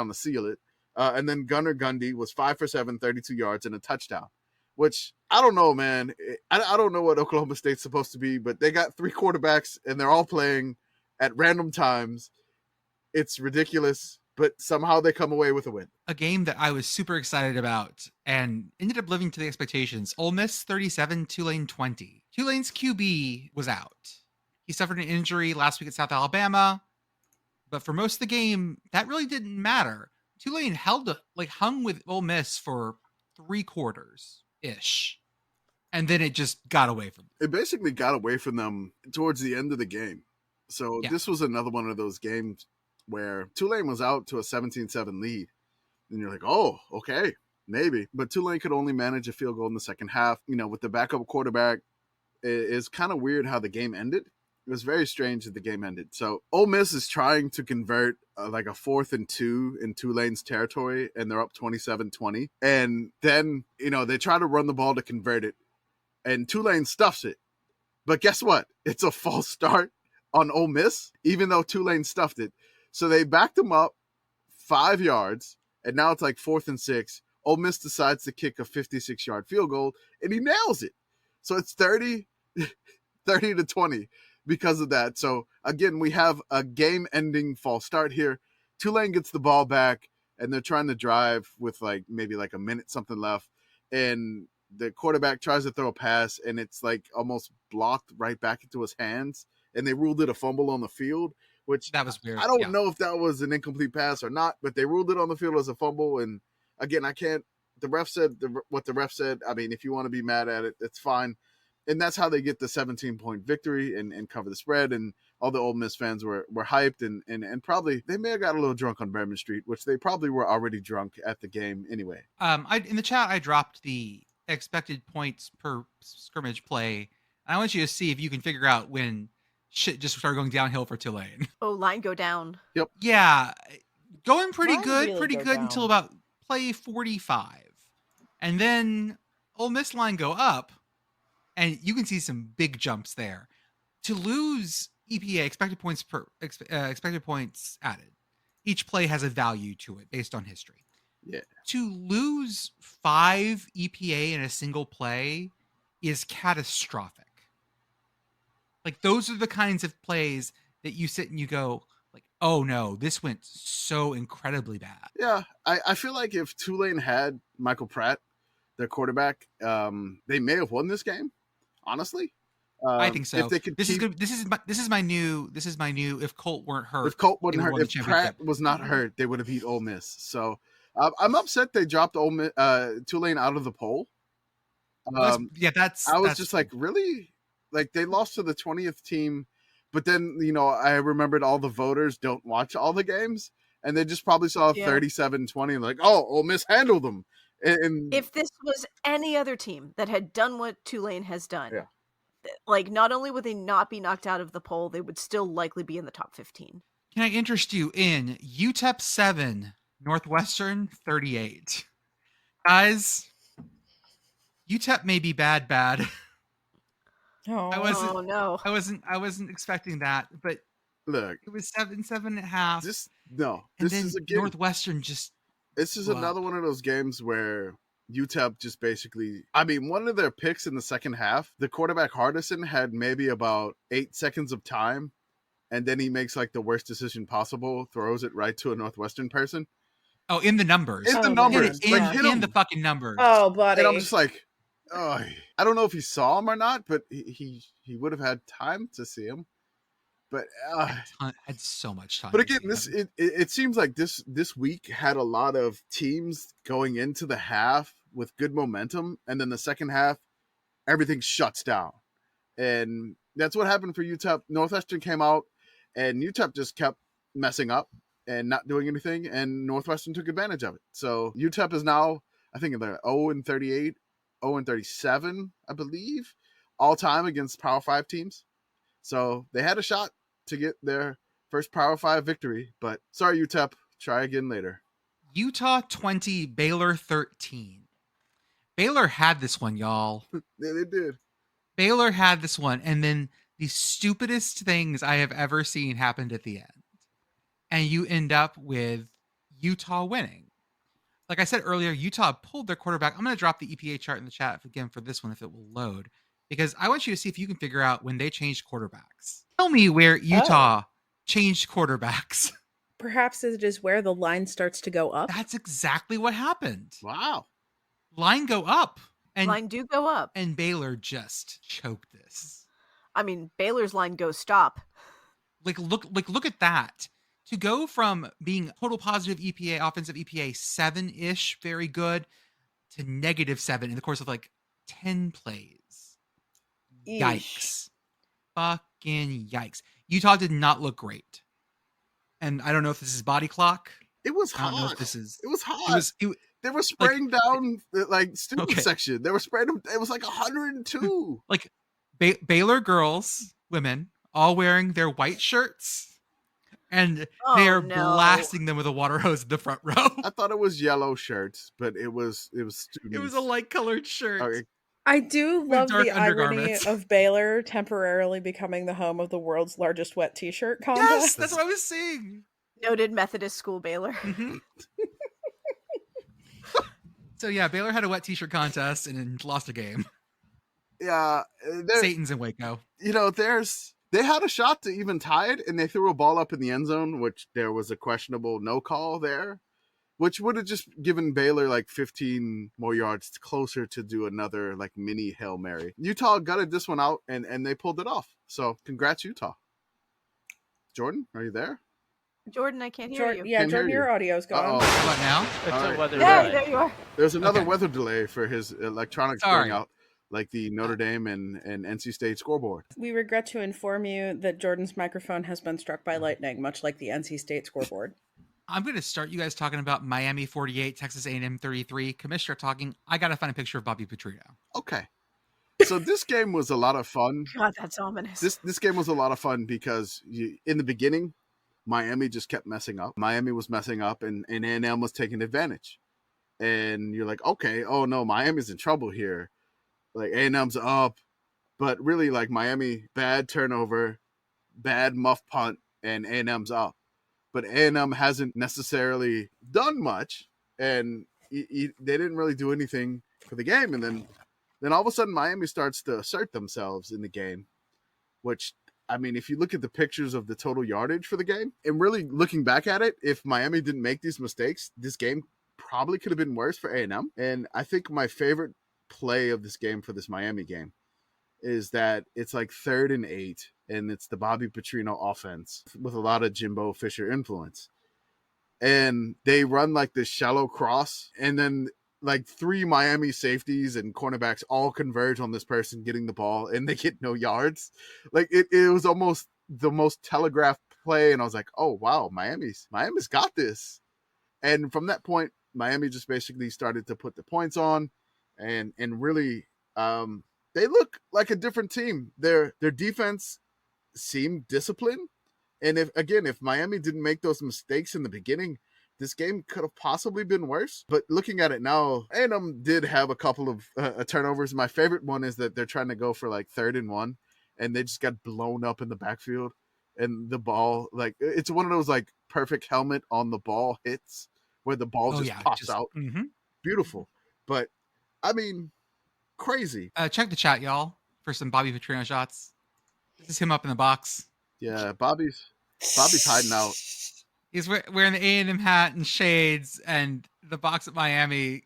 to seal it. And then Gunnar Gundy was 5 for 7, 32 yards and a touchdown, which I don't know, man. I don't know what Oklahoma State's supposed to be, but they got 3 quarterbacks and they're all playing at random times. It's ridiculous, but somehow they come away with a win. A game that I was super excited about and ended up living to the expectations. Ole Miss 37, Tulane 20. Tulane's QB was out. He suffered an injury last week at South Alabama, but for most of the game, that really didn't matter. Tulane hung with Ole Miss for 3 quarters-ish, and then it just got away from them. It basically got away from them towards the end of the game. So This was another one of those games where Tulane was out to a 17-7 lead, and you're like, oh, okay, maybe. But Tulane could only manage a field goal in the second half. With the backup quarterback, it's kind of weird how the game ended. It was very strange that the game ended. So Ole Miss is trying to convert like a 4th and 2 in Tulane's territory, and they're up 27-20. And then, they try to run the ball to convert it, and Tulane stuffs it. But guess what? It's a false start on Ole Miss, even though Tulane stuffed it. So they backed them up 5 yards, and now it's like 4th and 6. Ole Miss decides to kick a 56-yard field goal, and he nails it. So it's 30-20 because of that. So again, we have a game-ending false start here. Tulane gets the ball back, and they're trying to drive with maybe a minute something left, and the quarterback tries to throw a pass, and it's almost blocked right back into his hands, and they ruled it a fumble on the field, which that was weird. I don't know if that was an incomplete pass or not, but they ruled it on the field as a fumble. And again, the ref said what the ref said. I mean, if you want to be mad at it, it's fine. And that's how they get the 17-point victory and cover the spread. And all the Ole Miss fans were hyped and probably they may have got a little drunk on Bourbon Street, which they probably were already drunk at the game anyway. In the chat, I dropped the expected points per scrimmage play. I want you to see if you can figure out when shit just started going downhill for Tulane. Oh, line go down. Yep. Yeah, going pretty Line good, really pretty go good down. until about play 45. And then Ole Miss line go up, and you can see some big jumps there. To lose EPA, expected points added, each play has a value to it based on history. Yeah. To lose 5 EPA in a single play is catastrophic. Like, those are the kinds of plays that you sit and you go, like, oh no, this went so incredibly bad. Yeah, I feel like if Tulane had Michael Pratt, their quarterback, they may have won this game. Honestly, I think so. If they could this is my new. If Colt weren't hurt, if Colt wasn't they would've hurt, won the if championship. Pratt was not hurt, they would have beat Ole Miss. So I'm upset they dropped Tulane out of the poll. I was just like, really? Like, they lost to the 20th team, but then, you know, I remembered all the voters don't watch all the games, and they just probably saw 37-20 and like, oh, Ole Miss handled them. And if this was any other team that had done what Tulane has done, like, not only would they not be knocked out of the poll, they would still likely be in the top 15. Can I interest you in UTEP 7, Northwestern 38? Guys, UTEP may be bad. No. I wasn't expecting that, but look, it was 7.5. This is a game. Northwestern just. This is another one of those games where UTEP just basically. I mean, one of their picks in the second half, the quarterback Hardison had maybe about 8 seconds of time, and then he makes like the worst decision possible, throws it right to a Northwestern person. Oh, in the numbers. In the numbers. Hit in the fucking numbers. Oh, buddy. And I'm just like, oh, I don't know if he saw him or not, but he would have had time to see him. But had so much time. But again, it seems like this week had a lot of teams going into the half with good momentum, and then the second half, everything shuts down. And that's what happened for UTEP. Northwestern came out, and UTEP just kept messing up and not doing anything, and Northwestern took advantage of it. So UTEP is now, I think, they're 0-38, 0-37, I believe, all time against Power 5 teams. So they had a shot to get their first Power 5 victory, but sorry, UTEP, try again later. Utah 20, Baylor 13. Baylor had this one, y'all. Yeah, they did. Baylor had this one, and then the stupidest things I have ever seen happened at the end. And you end up with Utah winning. Like I said earlier, Utah pulled their quarterback. I'm going to drop the EPA chart in the chat again for this one if it will load, because I want you to see if you can figure out when they changed quarterbacks. Tell me where Utah changed quarterbacks. Perhaps it is where the line starts to go up. That's exactly what happened. Wow. Line go up. And line do go up. And Baylor just choked this. I mean, Baylor's line goes stop. Look at that. To go from being total positive EPA, offensive EPA 7-ish, very good, to -7 in the course of like 10 plays. Eesh. Yikes. Fucking yikes. Utah did not look great. And I don't know if this is body clock. It was hot. I don't know if this is. It was hot. They were spraying down the student section. They were spraying them. It was like 102. Like Baylor girls, women, all wearing their white shirts. And they are blasting them with a water hose in the front row. I thought it was yellow shirts, but it was students. It was a light colored shirt. Okay. I do love the irony of Baylor temporarily becoming the home of the world's largest wet t-shirt contest. Yes, that's what I was saying. Noted Methodist school Baylor. Mm-hmm. So yeah, Baylor had a wet t-shirt contest and lost a game. Yeah. Satan's in Waco. You know, they had a shot to even tie it, and they threw a ball up in the end zone, which there was a questionable no call there, which would have just given Baylor like 15 more yards closer to do another like mini Hail Mary. Utah gutted this one out, and they pulled it off. So congrats, Utah. Jordan, are you there? Jordan, I can't hear you. Yeah, Jordan, your audio's gone. How about now? It's a weather delay. delay. There you are. There's another weather delay for his electronics going out, like the Notre Dame and NC State scoreboard. We regret to inform you that Jordan's microphone has been struck by lightning, much like the NC State scoreboard. I'm going to start you guys talking about Miami 48, Texas A&M 33. Commissioner talking. I got to find a picture of Bobby Petrino. Okay. So this game was a lot of fun. God, that's ominous. This game was a lot of fun because in the beginning, Miami just kept messing up. Miami was messing up, and A&M was taking advantage. And you're like, okay, oh no, Miami's in trouble here. Like A&M's up, but really like Miami, bad turnover, bad muff punt, and A&M's up. But A&M hasn't necessarily done much, and they didn't really do anything for the game. And then all of a sudden, Miami starts to assert themselves in the game, which, I mean, if you look at the pictures of the total yardage for the game, and really looking back at it, if Miami didn't make these mistakes, this game probably could have been worse for A&M. And I think my favorite play of this game for this Miami game is that it's like 3rd and 8, and it's the Bobby Petrino offense with a lot of Jimbo Fisher influence. And they run like this shallow cross, and then like 3 Miami safeties and cornerbacks all converge on this person getting the ball, and they get no yards. Like it was almost the most telegraphed play, and I was like, oh wow, Miami's got this. And from that point, Miami just basically started to put the points on, and really they look like a different team. Their defense seemed disciplined, and if Miami didn't make those mistakes in the beginning, this game could have possibly been worse. But looking at it now, A&M did have a couple of turnovers. My favorite one is that they're trying to go for like 3rd and 1, and they just got blown up in the backfield, and the ball, like, it's one of those like perfect helmet on the ball hits where the ball pops out. Mm-hmm. Beautiful. But I mean, crazy. Check the chat, y'all, for some Bobby Petrino shots. This is him up in the box. Yeah, Bobby's hiding out. He's wearing the A&M hat and shades, and the box at Miami.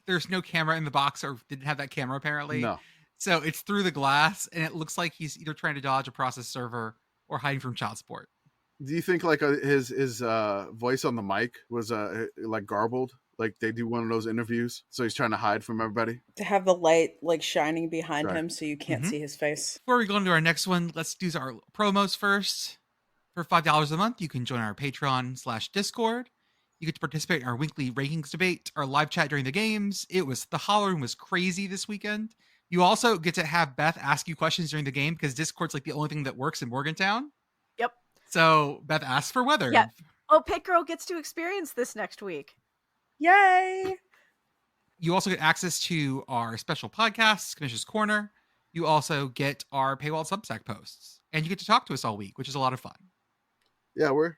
There's no camera in the box, or didn't have that camera apparently. No. So it's through the glass, and it looks like he's either trying to dodge a process server or hiding from child support. Do you think like his voice on the mic was like garbled? Like they do one of those interviews, so he's trying to hide from everybody? To have the light like shining behind him so you can't see his face. Before we go into our next one, let's do our promos first. For $5 a month, you can join our Patreon/Discord. You get to participate in our weekly rankings debate, our live chat during the games. The hollering was crazy this weekend. You also get to have Beth ask you questions during the game because Discord's like the only thing that works in Morgantown. Yep. So Beth asks for weather. Yeah. Oh, Pit Girl gets to experience this next week. Yay! You also get access to our special podcasts, Commissioner's Corner. You also get our paywall Substack posts, and you get to talk to us all week, which is a lot of fun. Yeah, we're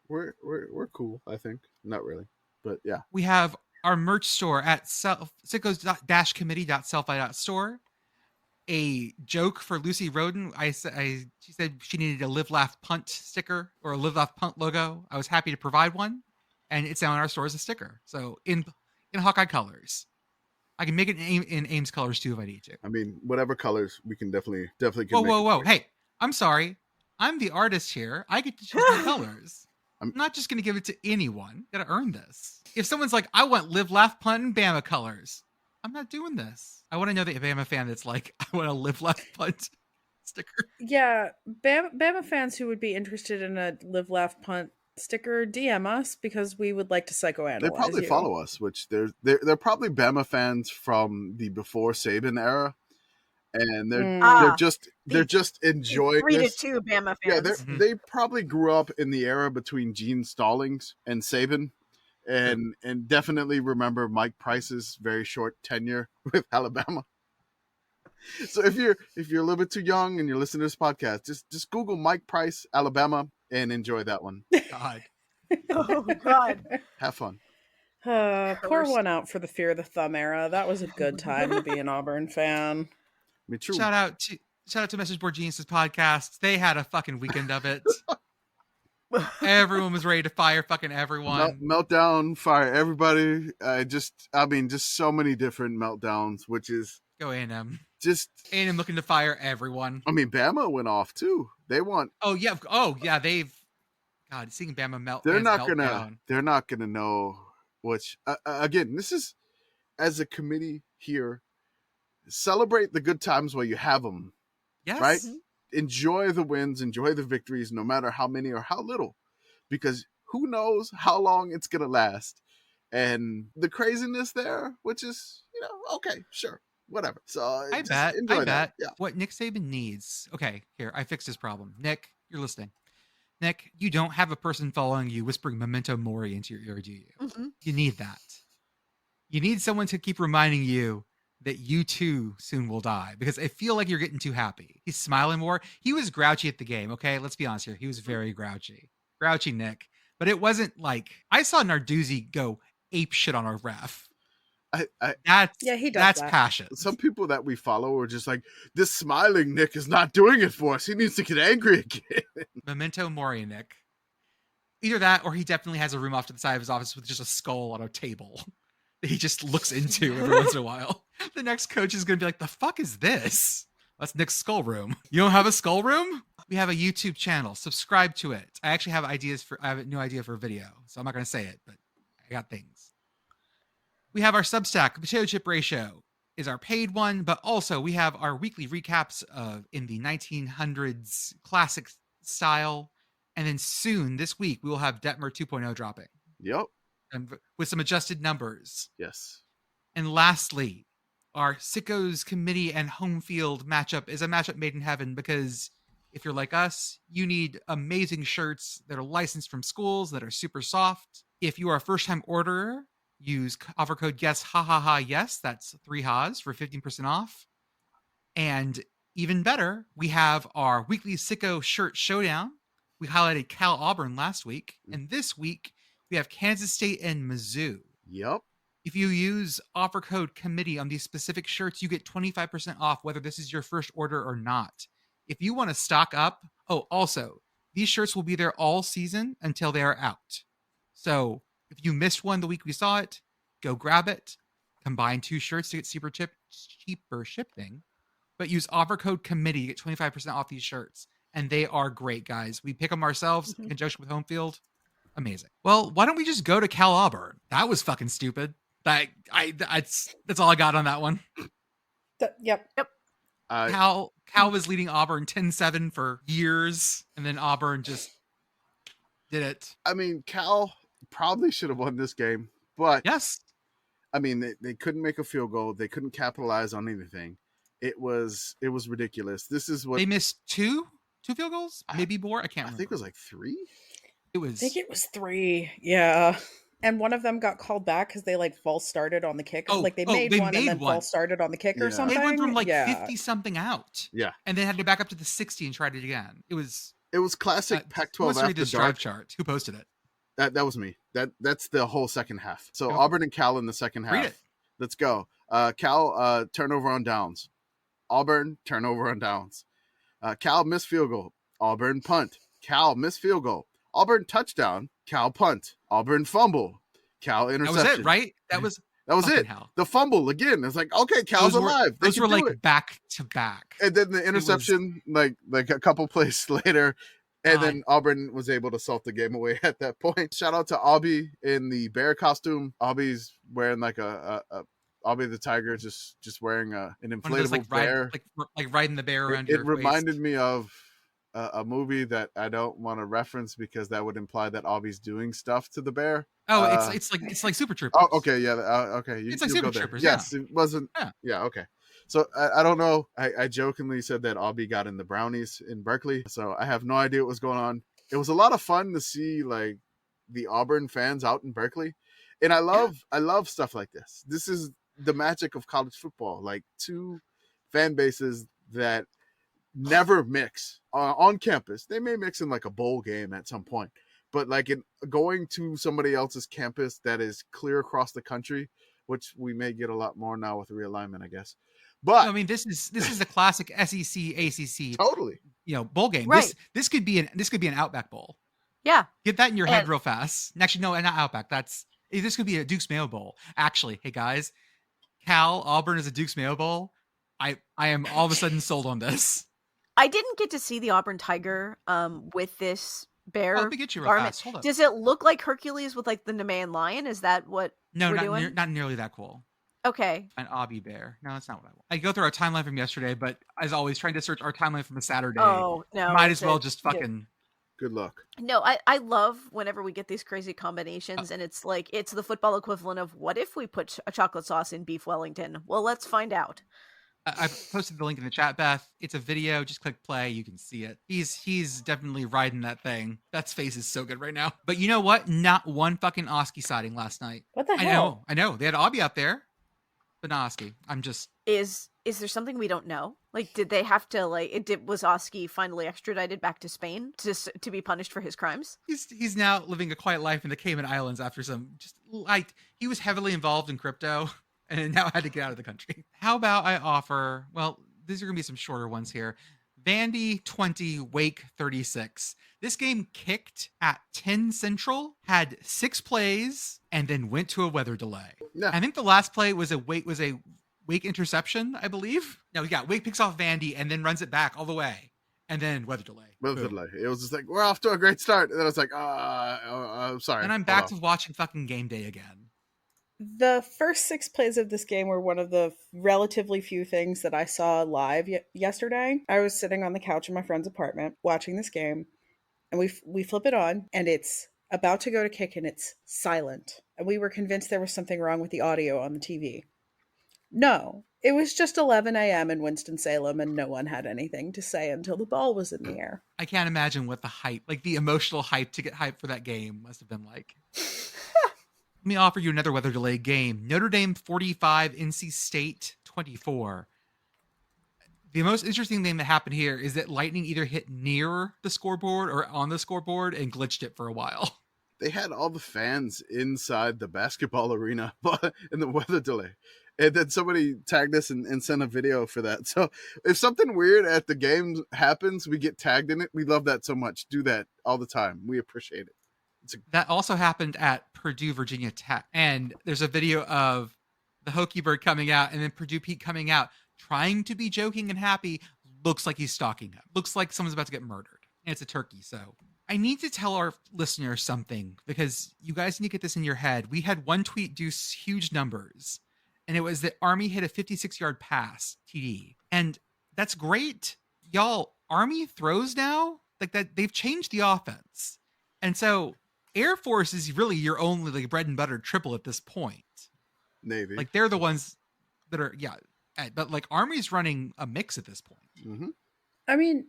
cool, I think. Not really, but yeah. We have our merch store at sickos-committee.sellfy.store. A joke for Lucy Roden. She said she needed a Live Laugh Punt sticker or a Live Laugh Punt logo. I was happy to provide one, and it's down in our store as a sticker. So in Hawkeye colors. I can make it in Ames colors too if I need to. I mean, whatever colors, we can definitely. Whoa! Hey, I'm sorry. I'm the artist here. I get to choose the colors. I'm not just going to give it to anyone. Got to earn this. If someone's like, I want Live, Laugh, Punt, and Bama colors, I'm not doing this. I want to know the Bama fan that's like, I want a Live, Laugh, Punt sticker. Yeah, Bama fans who would be interested in a Live, Laugh, Punt sticker, DM us because we would like to psychoanalyze. They probably follow us, which they're probably Bama fans from the before Saban era. And they're just enjoying 3-2 Bama fans. Yeah, they probably grew up in the era between Gene Stallings and Saban, and definitely remember Mike Price's very short tenure with Alabama. So if you're a little bit too young and you're listening to this podcast, just Google Mike Price Alabama and enjoy that one. God, oh God, have fun. Pour one out for the Fear of the Thumb era. That was a good time to be an Auburn fan. Me too. Shout out to Message Board Geniuses podcast. They had a fucking weekend of it. Everyone was ready to fire fucking everyone. Meltdown, fire everybody. Just so many different meltdowns, which is go A&M. Just A&M looking to fire everyone. I mean, Bama went off too. They want. Oh yeah. They've. God, seeing Bama melt. They're not gonna know. Which again, this is as a committee here. Celebrate the good times while you have them. Yes. Right? Enjoy the wins, enjoy the victories, no matter how many or how little. Because who knows how long it's gonna last, and the craziness there, which is okay, sure, whatever. So I just bet enjoy that. Yeah. what Nick Saban needs. Okay, here I fixed his problem. Nick, you're listening. Nick, you don't have a person following you whispering memento mori into your ear, do you? Mm-hmm. You need that. You need someone to keep reminding you that you too soon will die, because I feel like you're getting too happy. He's smiling more. He was grouchy at the game. Okay, let's be honest here. He was very grouchy. Grouchy Nick. But it wasn't like, I saw Narduzzi go ape shit on our ref. He does that's that. passion. Some people that we follow are just like, this smiling Nick is not doing it for us. He needs to get angry again. Memento mori, Nick. Either that, or he definitely has a room off to the side of his office with just a skull on a table that he just looks into every once in a while. The next coach is going to be like, the fuck is this? That's Nick's skull room. You don't have a skull room? We have a YouTube channel. Subscribe to it. I actually have I have a new idea for a video, so I'm not going to say it, but I got things. We have our Substack. Potato Chip Ratio is our paid one, but also we have our weekly recaps of in the 1900s classic style. And then soon this week, we will have Detmer 2.0 dropping. Yep. And with some adjusted numbers. Yes. And lastly, our Sickos committee and home field matchup is a matchup made in heaven, because if you're like us, you need amazing shirts that are licensed from schools that are super soft. If you are a first-time orderer, use offer code YES, yes, that's 3 ha's for 15% off. And even better, we have our weekly Sicko shirt showdown. We highlighted Cal Auburn last week, and this week we have Kansas State and Mizzou. Yep. If you use offer code committee on these specific shirts, you get 25% off, whether this is your first order or not. If you want to stock up, also, these shirts will be there all season until they are out. So if you missed one the week we saw it, go grab it. Combine 2 shirts to get cheaper shipping, but use offer code committee to get 25% off these shirts. And they are great, guys. We pick them ourselves in conjunction with Home Field. Amazing. Well, why don't we just go to Cal Auburn? That was fucking stupid. That's all I got on that one. Yep. Cal was leading Auburn 10-7 for years, and then Auburn just did it. I mean, Cal probably should have won this game, but yes, I mean, they couldn't make a field goal. They couldn't capitalize on anything. It was ridiculous. This is what they missed two field goals, maybe more. I can't remember. I think it was like 3. I think it was 3. Yeah. And one of them got called back because they false started on the kick. They made one and then false started on the kick or something. They went from 50 something out. Yeah. And then had to back up to the 60 and tried it again. It was classic Pac-12 after this dark. drive chart. Who posted it? That was me. That's the whole second half. So Auburn and Cal in the second half. Read it. Let's go. Cal turnover on downs. Auburn turnover on downs. Cal missed field goal. Auburn punt. Cal missed field goal. Auburn touchdown. Cal punt. Auburn fumble. Cal interception. That was it, right? That was it. Hell. The fumble again. It's like, okay, Cal's alive. Those were back to back. And then the interception, like a couple plays later. And then Auburn was able to salt the game away at that point. Shout out to Aubie in the bear costume. Aubie's wearing Aubie the tiger, just wearing an inflatable bear. Like riding the bear around It reminded me of a movie that I don't want to reference because that would imply that Aubie's doing stuff to the bear. Oh, it's like Super Troopers. Oh, okay, yeah, okay. It's like Super Troopers. Yes, it wasn't. Yeah, okay. So I don't know. I jokingly said that Aubie got in the brownies in Berkeley. So I have no idea what was going on. It was a lot of fun to see the Auburn fans out in Berkeley, and I love stuff like this. This is the magic of college football. Like 2 fan bases that never mix on campus. They may mix in a bowl game at some point, but in going to somebody else's campus that is clear across the country, which we may get a lot more now with the realignment, I guess. But I mean, this is the classic SEC ACC totally bowl game. Right. This could be an Outback Bowl. Yeah, get that in your head real fast. Actually, no, not Outback. This could be a Duke's Mayo Bowl. Actually, hey guys, Cal Auburn is a Duke's Mayo Bowl. I am all of a sudden sold on this. I didn't get to see the Auburn Tiger with this bear. Let me get you real fast. Hold up. Does it look like Hercules with the Nemean lion? Is that what we're doing? Not nearly that cool. Okay. An Aubie bear. No, that's not what I want. I go through our timeline from yesterday, but as always, trying to search our timeline from a Saturday. Oh, no. Might as well just fucking Good luck. No, I love whenever we get these crazy combinations, and it's like it's the football equivalent of what if we put a chocolate sauce in beef Wellington? Well, let's find out. I posted the link in the chat, Beth. It's a video. Just click play. You can see it. He's definitely riding that thing. That face is so good right now. But you know what? Not one fucking Oski sighting last night. What the hell? I know. They had Obby out there, but not Oski. I'm just... Is there something we don't know? Like, did they have to, was Oski finally extradited back to Spain to be punished for his crimes? He's now living a quiet life in the Cayman Islands after he was heavily involved in crypto and now had to get out of the country. How about I offer, well, these are going to be some shorter ones here. Vandy 20, Wake 36. This game kicked at 10 Central, had 6 plays, and then went to a weather delay. Yeah. I think the last play was a Wake interception, I believe. No, Wake picks off Vandy and then runs it back all the way. And then weather delay. Weather delay. It was just like, we're off to a great start. And then I was like, I'm sorry. And I'm back to watching fucking game day again. The first 6 plays of this game were one of the relatively few things that I saw live yesterday. I was sitting on the couch in my friend's apartment watching this game, and we flip it on, and it's about to go to kick, and it's silent. And we were convinced there was something wrong with the audio on the TV. No, it was just 11 a.m. in Winston-Salem, and no one had anything to say until the ball was in the air. I can't imagine what the hype, like the emotional hype to get hyped for that game must have been like. Let me offer you another weather delay game. Notre Dame 45, NC State 24. The most interesting thing that happened here is that lightning either hit near the scoreboard or on the scoreboard and glitched it for a while. They had all the fans inside the basketball arena in the weather delay. And then somebody tagged us and sent a video for that. So if something weird at the game happens, we get tagged in it. We love that so much. Do that all the time. We appreciate it. That also happened at Purdue, Virginia Tech. And there's a video of the Hokie Bird coming out and then Purdue Pete coming out, trying to be joking and happy. Looks like he's stalking him. Looks like someone's about to get murdered. And it's a turkey. So I need to tell our listeners something because you guys need to get this in your head. We had one tweet do huge numbers, and it was that Army hit a 56-yard pass TD. And that's great. Y'all, Army throws now like that. They've changed the offense. And so Air Force is really your only like bread and butter triple at this point. Navy. Like they're the ones that are, but like Army's running a mix at this point. Mm-hmm. I mean,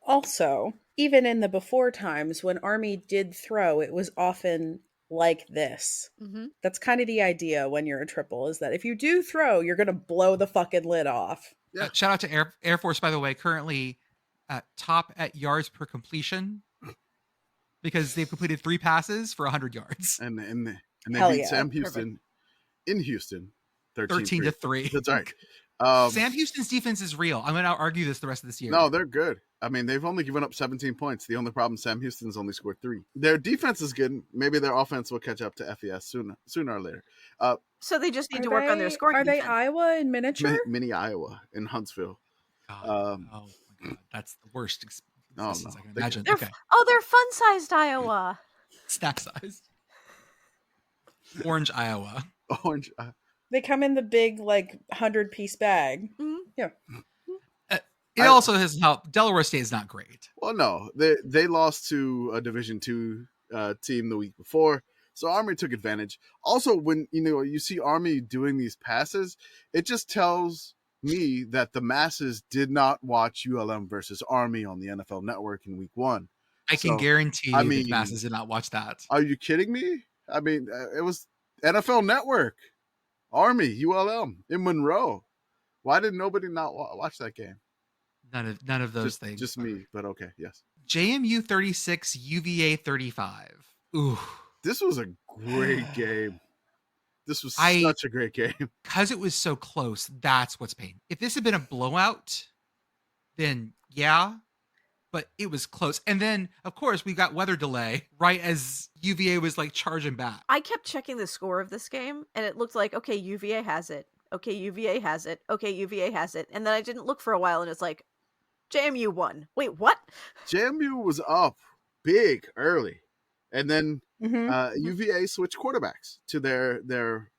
also, even in the before times when Army did throw, it was often like this. Mm-hmm. That's kind of the idea when you're a triple, is that if you do throw, you're going to blow the fucking lid off. Yeah. Shout out to Air Force, by the way, currently top at yards per completion because they've completed 3 passes for 100 yards. And they beat Sam Houston in Houston 13-3. That's right. Sam Houston's defense is real. I'm going to argue this the rest of this year. No, they're good. I mean, they've only given up 17 points. The only problem, Sam Houston's only scored 3. Their defense is good. Maybe their offense will catch up to FES sooner or later. So they just need to work on their scoring. Are they defense. Iowa in miniature? Mini Iowa in Huntsville. God. Oh my God, that's the worst existence I can imagine. They're fun-sized Iowa. Snack sized. Orange Iowa. Orange. They come in the big 100-piece bag. Mm-hmm. Yeah. It also has helped. Delaware State is not great. Well, no, they lost to a Division II team the week before, so Army took advantage. Also, when you see Army doing these passes, it just tells me that the masses did not watch ULM versus Army on the NFL Network in week 1. I can guarantee you the masses did not watch that. Are you kidding me? I mean, it was NFL Network, Army, ULM in Monroe. Why did nobody not watch that game? None of those things. Just me, but okay, yes. JMU 36, UVA 35. Ooh. This was a great game. This was such a great game. Because it was so close, that's what's painful. If this had been a blowout, then yeah, but it was close. And then, of course, we got weather delay right as UVA was charging back. I kept checking the score of this game, and it looked like, okay, UVA has it. Okay, UVA has it. Okay, UVA has it. And then I didn't look for a while, and it's like, JMU won. Wait, what? JMU was up big early, and then UVA switched quarterbacks to their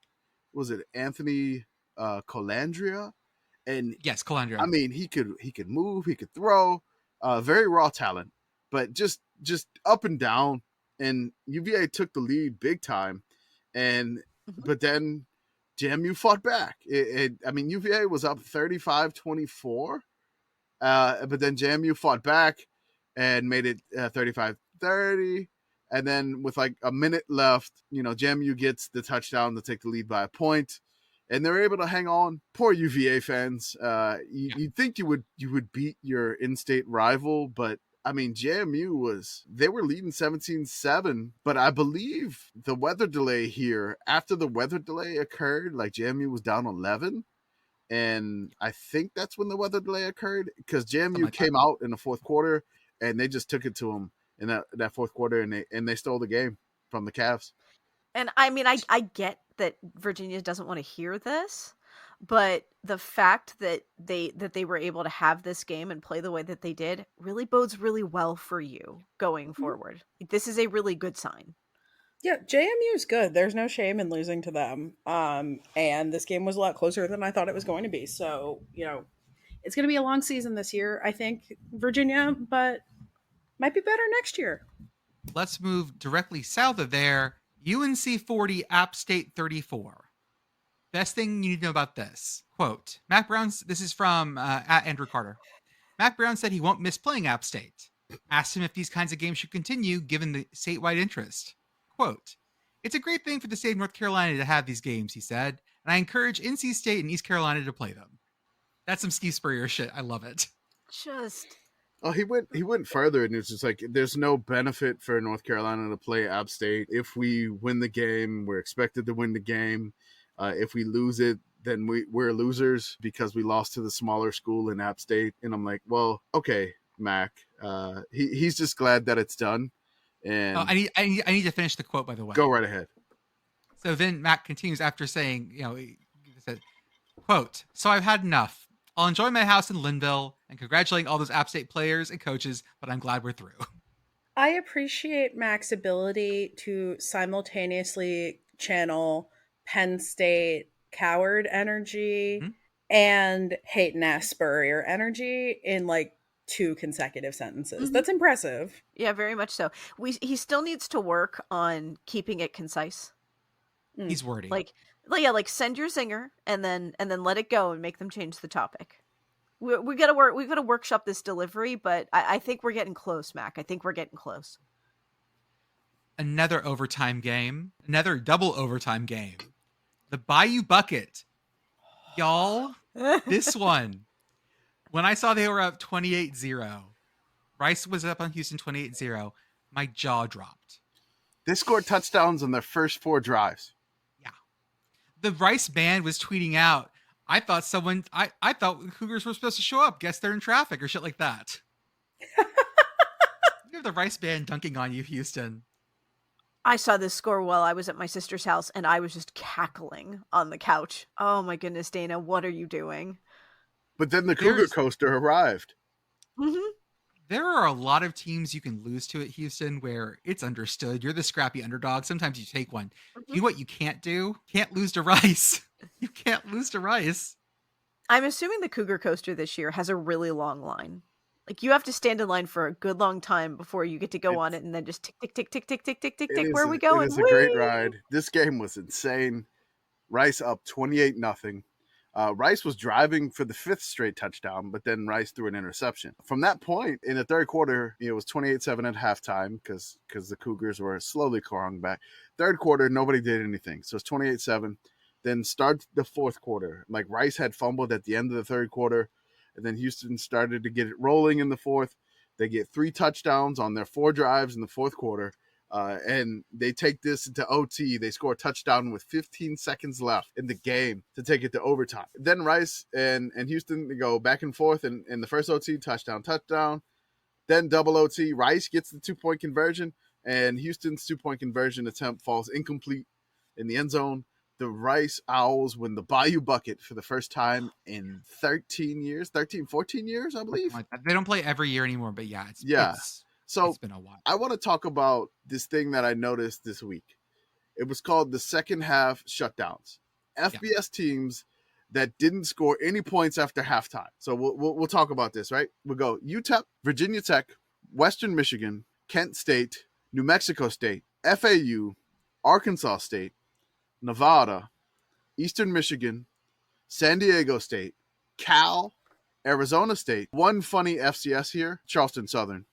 was it Anthony Colandrea? And yes, Colandrea. I mean, he could move, he could throw. Very raw talent. but just up and down. And UVA took the lead big time, but then JMU fought back. I mean, UVA was up 35-24, but then JMU fought back and made it 35-30. And then with like a minute left, JMU gets the touchdown to take the lead by a point, and they're able to hang on. Poor UVA fans. You'd think you would beat your in-state rival, but I mean, JMU they were leading 17-7, but I believe the weather delay here, after the weather delay occurred, like JMU was down 11. And I think that's when the weather delay occurred, because JMU came out in the fourth quarter and they just took it to them in that fourth quarter, and they stole the game from the Cavs. And I mean, I get that Virginia doesn't want to hear this, but the fact that they were able to have this game and play the way that they did really bodes really well for you going forward. This is a really good sign. Yeah, JMU is good. There's no shame in losing to them. And this game was a lot closer than I thought it was going to be. So, it's going to be a long season this year, I think, Virginia, but might be better next year. Let's move directly south of there. UNC 40, App State 34. Best thing you need to know about this. Quote, Mac Brown's, this is from at Andrew Carter. Mac Brown said he won't miss playing App State. Asked him if these kinds of games should continue given the statewide interest. Quote, it's a great thing for the state of North Carolina to have these games, he said, and I encourage NC State and East Carolina to play them. That's some Steve Spurrier shit. I love it. Oh, he went further, and it's just like, there's no benefit for North Carolina to play App State. If we win the game, we're expected to win the game. If we lose it, then we're losers because we lost to the smaller school in App State. And I'm like, well, okay, Mac. He's just glad that it's done. And I need to finish the quote, by the way. Go right ahead. So then Mac continues after saying, he said, quote, so I've had enough. I'll enjoy my house in Linville and congratulating all those App State players and coaches, but I'm glad we're through. I appreciate Mac's ability to simultaneously channel Penn State coward energy and Hayden ass Spurrier energy in like 2 consecutive sentences. That's impressive. Yeah, very much so. He still needs to work on keeping it concise. He's wordy. Like send your zinger and then let it go and make them change the topic. We gotta workshop this delivery, but I think we're getting close, Mac. I think we're getting close. Another overtime game. Another double overtime game. The Bayou Bucket. Y'all, this one. When I saw they were up 28-0, Rice was up on Houston 28-0, my jaw dropped. They scored touchdowns on their first 4 drives. Yeah. The Rice band was tweeting out, I thought the Cougars were supposed to show up. Guess they're in traffic or shit like that. You have the Rice band dunking on you, Houston. I saw this score while I was at my sister's house, and I was just cackling on the couch. Oh my goodness, Dana, what are you doing? But then the Cougar Coaster arrived. There are a lot of teams you can lose to at Houston where it's understood. You're the scrappy underdog. Sometimes you take one. You know what you can't do? Can't lose to Rice. You can't lose to Rice. I'm assuming the Cougar Coaster this year has a really long line. Like, you have to stand in line for a good long time before you get to go on it, and then just tick, tick, tick, tick, tick, tick, tick, tick, tick. Where are we going? It is a great ride. This game was insane. Rice up 28-0. Rice was driving for the 5th straight touchdown, but then Rice threw an interception. From that point, in the third quarter, it was 28-7 at halftime because the Cougars were slowly clawing back. Third quarter, nobody did anything. So it's 28-7. Then start the fourth quarter. Like, Rice had fumbled at the end of the third quarter, and then Houston started to get it rolling in the fourth. They get 3 touchdowns on their 4 drives in the fourth quarter. And they take this into OT. They score a touchdown with 15 seconds left in the game to take it to overtime. Then Rice and Houston, they go back and forth in the first OT, touchdown. Then double OT. Rice gets the 2-point conversion, and Houston's 2-point conversion attempt falls incomplete in the end zone. The Rice Owls win the Bayou Bucket for the first time in 14 years, I believe. They don't play every year anymore, but yeah. So it's been a while. I want to talk about this thing that I noticed this week. It was called the second half shutdowns. FBS teams that didn't score any points after halftime. So we'll talk about this, right? We'll go UTEP, Virginia Tech, Western Michigan, Kent State, New Mexico State, FAU, Arkansas State, Nevada, Eastern Michigan, San Diego State, Cal, Arizona State. One funny FCS here, Charleston Southern.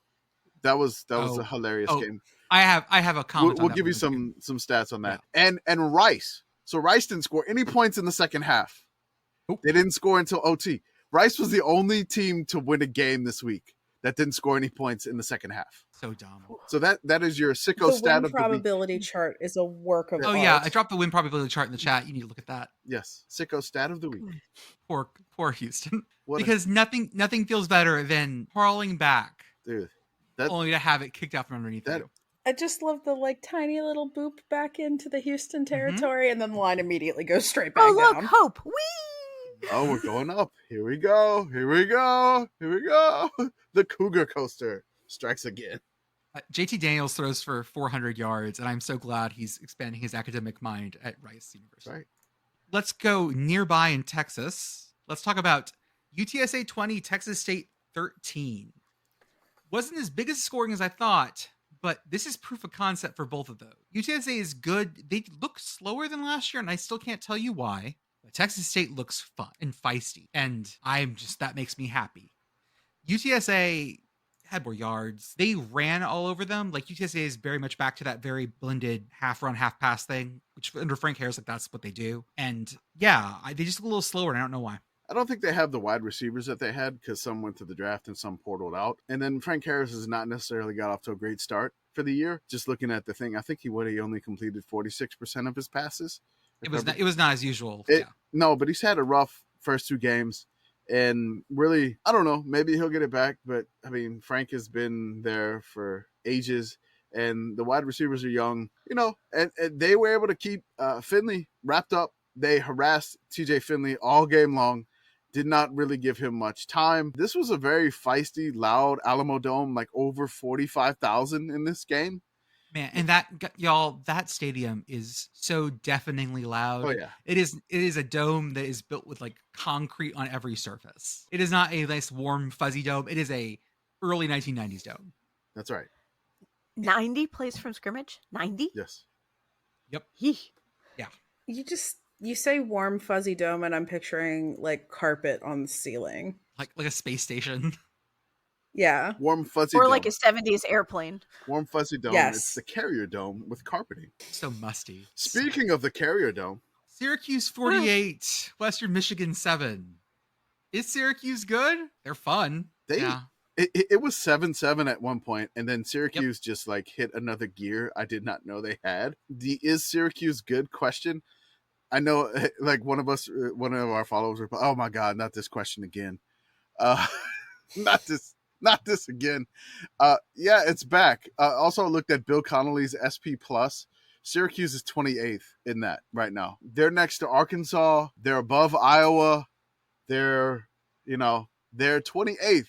That was a hilarious game. I have a comment. We'll give you some stats on that. Yeah. And Rice. So Rice didn't score any points in the second half. Nope. They didn't score until OT. Rice was the only team to win a game this week that didn't score any points in the second half. So dumb. So that is your Sickos stat of the week. The win probability chart is a work of art. Yeah, I dropped the win probability chart in the chat. You need to look at that. Yes, Sickos stat of the week. Poor Houston. Because nothing feels better than crawling back, dude, only to have it kicked out from underneath you. I just love the tiny little boop back into the Houston territory, and then the line immediately goes straight back down. Oh, look, hope. Whee! Oh, we're going up. Here we go. The Cougar Coaster strikes again. JT Daniels throws for 400 yards, and I'm so glad he's expanding his academic mind at Rice University. Right. Let's go nearby in Texas. Let's talk about UTSA 20, Texas State 13. Wasn't as big as scoring as I thought, but this is proof of concept for both of those. UTSA is good. They look slower than last year, and I still can't tell you why. But Texas State looks fun and feisty, and that makes me happy. UTSA had more yards. They ran all over them. Like, UTSA is very much back to that very blended half run, half pass thing, which under Frank Harris, that's what they do. And yeah, they just look a little slower, and I don't know why. I don't think they have the wide receivers that they had because some went to the draft and some portaled out. And then Frank Harris has not necessarily got off to a great start for the year. Just looking at the thing, I think he only completed 46% of his passes. It was not as usual. No, but he's had a rough first two games. And really, I don't know, maybe he'll get it back. But, I mean, Frank has been there for ages. And the wide receivers are young, and they were able to keep Finley wrapped up. They harassed TJ Finley all game long. Did not really give him much time. This was a very feisty, loud Alamo Dome, like over 45,000 in this game. Man, and that stadium is so deafeningly loud. Oh yeah. It is a dome that is built with like concrete on every surface. It is not a nice warm fuzzy dome. It is a early 1990s dome. That's right. 90 plays from scrimmage? 90? Yes. Yep. Yeah. You say warm fuzzy dome, and I'm picturing like carpet on the ceiling, like a space station. Yeah, warm fuzzy or dome. like a 70s airplane. Warm fuzzy dome. Yes. It's the Carrier Dome with carpeting. So musty. Speaking of the Carrier Dome, Syracuse 48, Western Michigan 7. Is Syracuse good? They're fun. It was 7-7 at one point, and then Syracuse just like hit another gear I did not know they had. The is Syracuse good question. I know, like one of our followers were, oh my God, not this question again. Not this again. Yeah, it's back. Also looked at Bill Connolly's SP Plus. Syracuse is 28th in that right now. They're next to Arkansas. They're above Iowa. They're 28th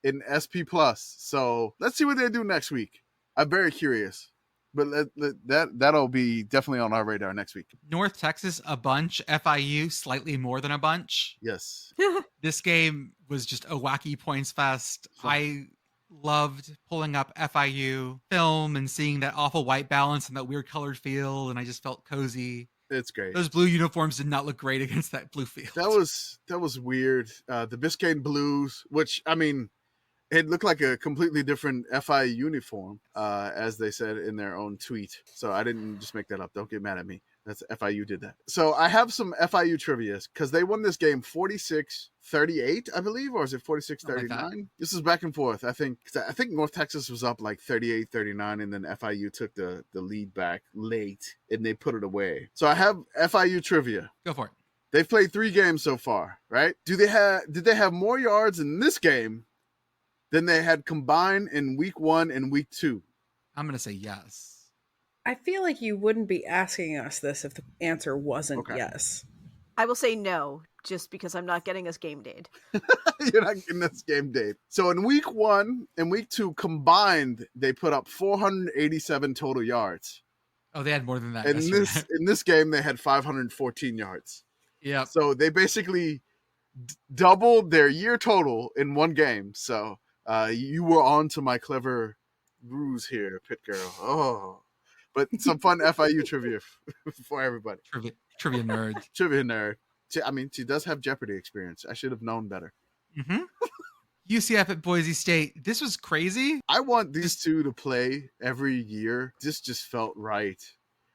in SP Plus. So let's see what they do next week. I'm very curious. But that'll be definitely on our radar next week. North Texas, a bunch. FIU, slightly more than a bunch. Yes. This game was just a wacky points fest. I loved pulling up FIU film and seeing that awful white balance and that weird colored field, and I just felt cozy. It's great. Those blue uniforms did not look great against that blue field. That was weird. The Biscayne Blues, which, I mean, it looked like a completely different FIU uniform, as they said in their own tweet. So I didn't just make that up. Don't get mad at me. That's FIU did that. So I have some FIU trivia because they won this game 46-38, I believe, or is it 46-39? Like this is back and forth. I think North Texas was up like 38-39, and then FIU took the lead back late, and they put it away. So I have FIU trivia. Go for it. They've played 3 games so far, right? Did they have more yards in this game than they had combined in week 1 and week 2? I'm going to say yes. I feel like you wouldn't be asking us this if the answer wasn't yes. I will say no, just because I'm not getting us game date. You're not getting us game date. So in week 1 and week 2 combined, they put up 487 total yards. Oh, they had more than that. In this game, they had 514 yards. Yeah. So they basically doubled their year total in one game. So You were on to my clever ruse here, Pitt girl. Oh, but some fun FIU trivia for everybody. Trivia nerd. Trivia nerd. She does have Jeopardy experience. I should have known better. Mm-hmm. UCF at Boise State. This was crazy. I want these two to play every year. This just felt right.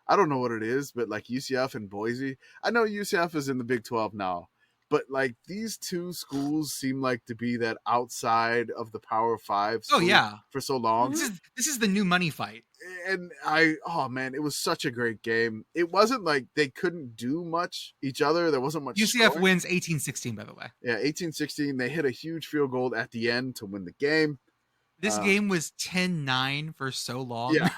I don't know what it is, but like UCF and Boise. I know UCF is in the Big 12 now, but like these two schools seem like to be that outside of the Power 5 for so long. This is the new money fight. And it was such a great game. It wasn't like they couldn't do much each other. There wasn't much UCF scoring. wins 18-16, by the way. Yeah, 18-16. They hit a huge field goal at the end to win the game. This game was 10-9 for so long. Yeah,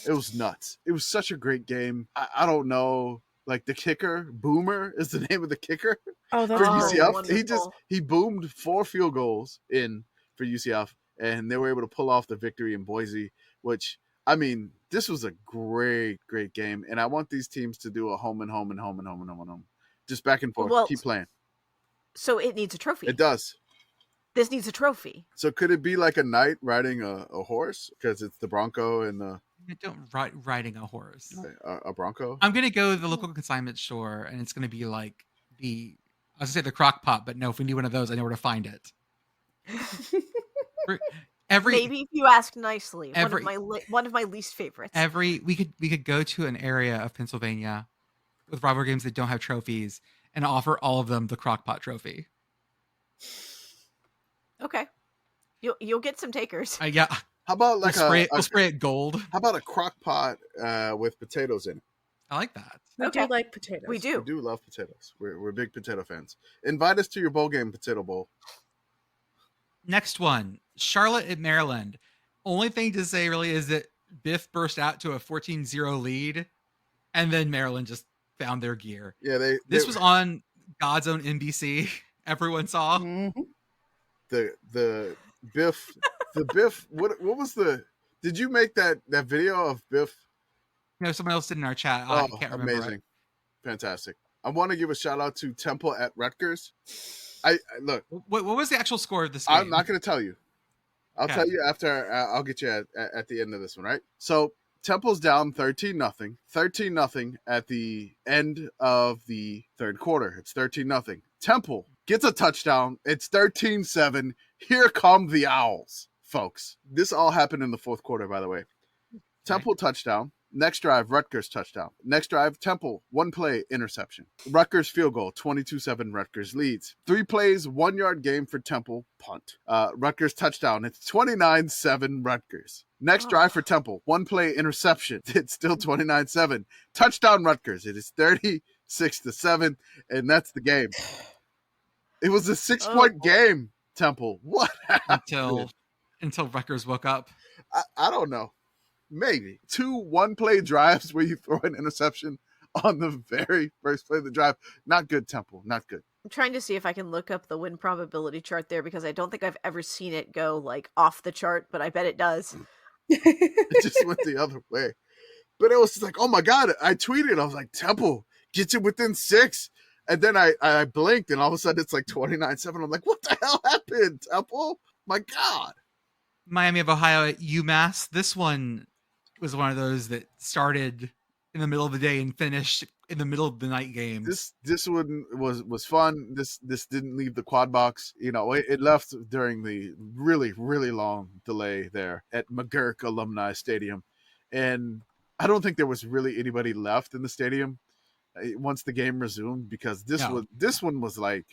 it was nuts. It was such a great game. I don't know. Like the kicker, Boomer is the name of the kicker for UCF. Wonderful. He boomed 4 field goals in for UCF, and they were able to pull off the victory in Boise, which, I mean, this was a great, great game. And I want these teams to do a home and home and home and home and home and home. Just back and forth. Well, keep playing. So it needs a trophy. It does. This needs a trophy. So could it be like a knight riding a horse? Because it's the Bronco and the... Don't riding a horse. A Bronco? I'm going to go to the local consignment store, and it's going to be like I was going to say the crock pot, but no, if we need one of those, I know where to find it. Maybe if you ask nicely. One of my least favorites. We could go to an area of Pennsylvania with rival games that don't have trophies and offer all of them the crock pot trophy. Okay. You'll get some takers. Yeah. How about like we'll spray it gold? How about a crock pot with potatoes in it? I like that. We do like potatoes. We do. We do love potatoes. We're big potato fans. Invite us to your bowl game, Potato Bowl. Next one, Charlotte at Maryland. Only thing to say really is that Biff burst out to a 14-0 lead, and then Maryland just found their gear. Yeah, this was on God's own NBC. Everyone saw. Mm-hmm. The Biff. The Biff, what was did you make that video of Biff? No, someone else did in our chat. I can't remember. Amazing. It. Fantastic. I want to give a shout out to Temple at Rutgers. I look. What was the actual score of this game? I'm not going to tell you. I'll tell you after. I'll get you at the end of this one, right? So Temple's down 13-0. 13-0 at the end of the third quarter. It's 13-0. Temple gets a touchdown. It's 13-7. Here come the Owls, folks. This all happened in the fourth quarter, by the way. Temple touchdown. Next drive, Rutgers touchdown. Next drive, Temple, 1 play, interception. Rutgers field goal, 22-7, Rutgers leads. 3 plays, 1 yard game for Temple, punt. Rutgers touchdown, it's 29-7, Rutgers. Next drive for Temple, 1 play, interception. It's still 29-7. Touchdown, Rutgers. It is 36-7, and that's the game. It was a 6-point game, Temple. What happened? Until Rutgers woke up. I don't know. Maybe 2 1-play drives where you throw an interception on the very first play of the drive. Not good, Temple. Not good. I'm trying to see if I can look up the win probability chart there because I don't think I've ever seen it go like off the chart, but I bet it does. It just went the other way. But it was just like, oh my God. I tweeted. I was like, Temple, get you within 6. And then I blinked and all of a sudden it's like 29-7. I'm like, what the hell happened, Temple? My God. Miami of Ohio at UMass. This one was one of those that started in the middle of the day and finished in the middle of the night game. This one was fun. This didn't leave the quad box. You know, it left during the really, really long delay there at McGurk Alumni Stadium. And I don't think there was really anybody left in the stadium once the game resumed because this one was like,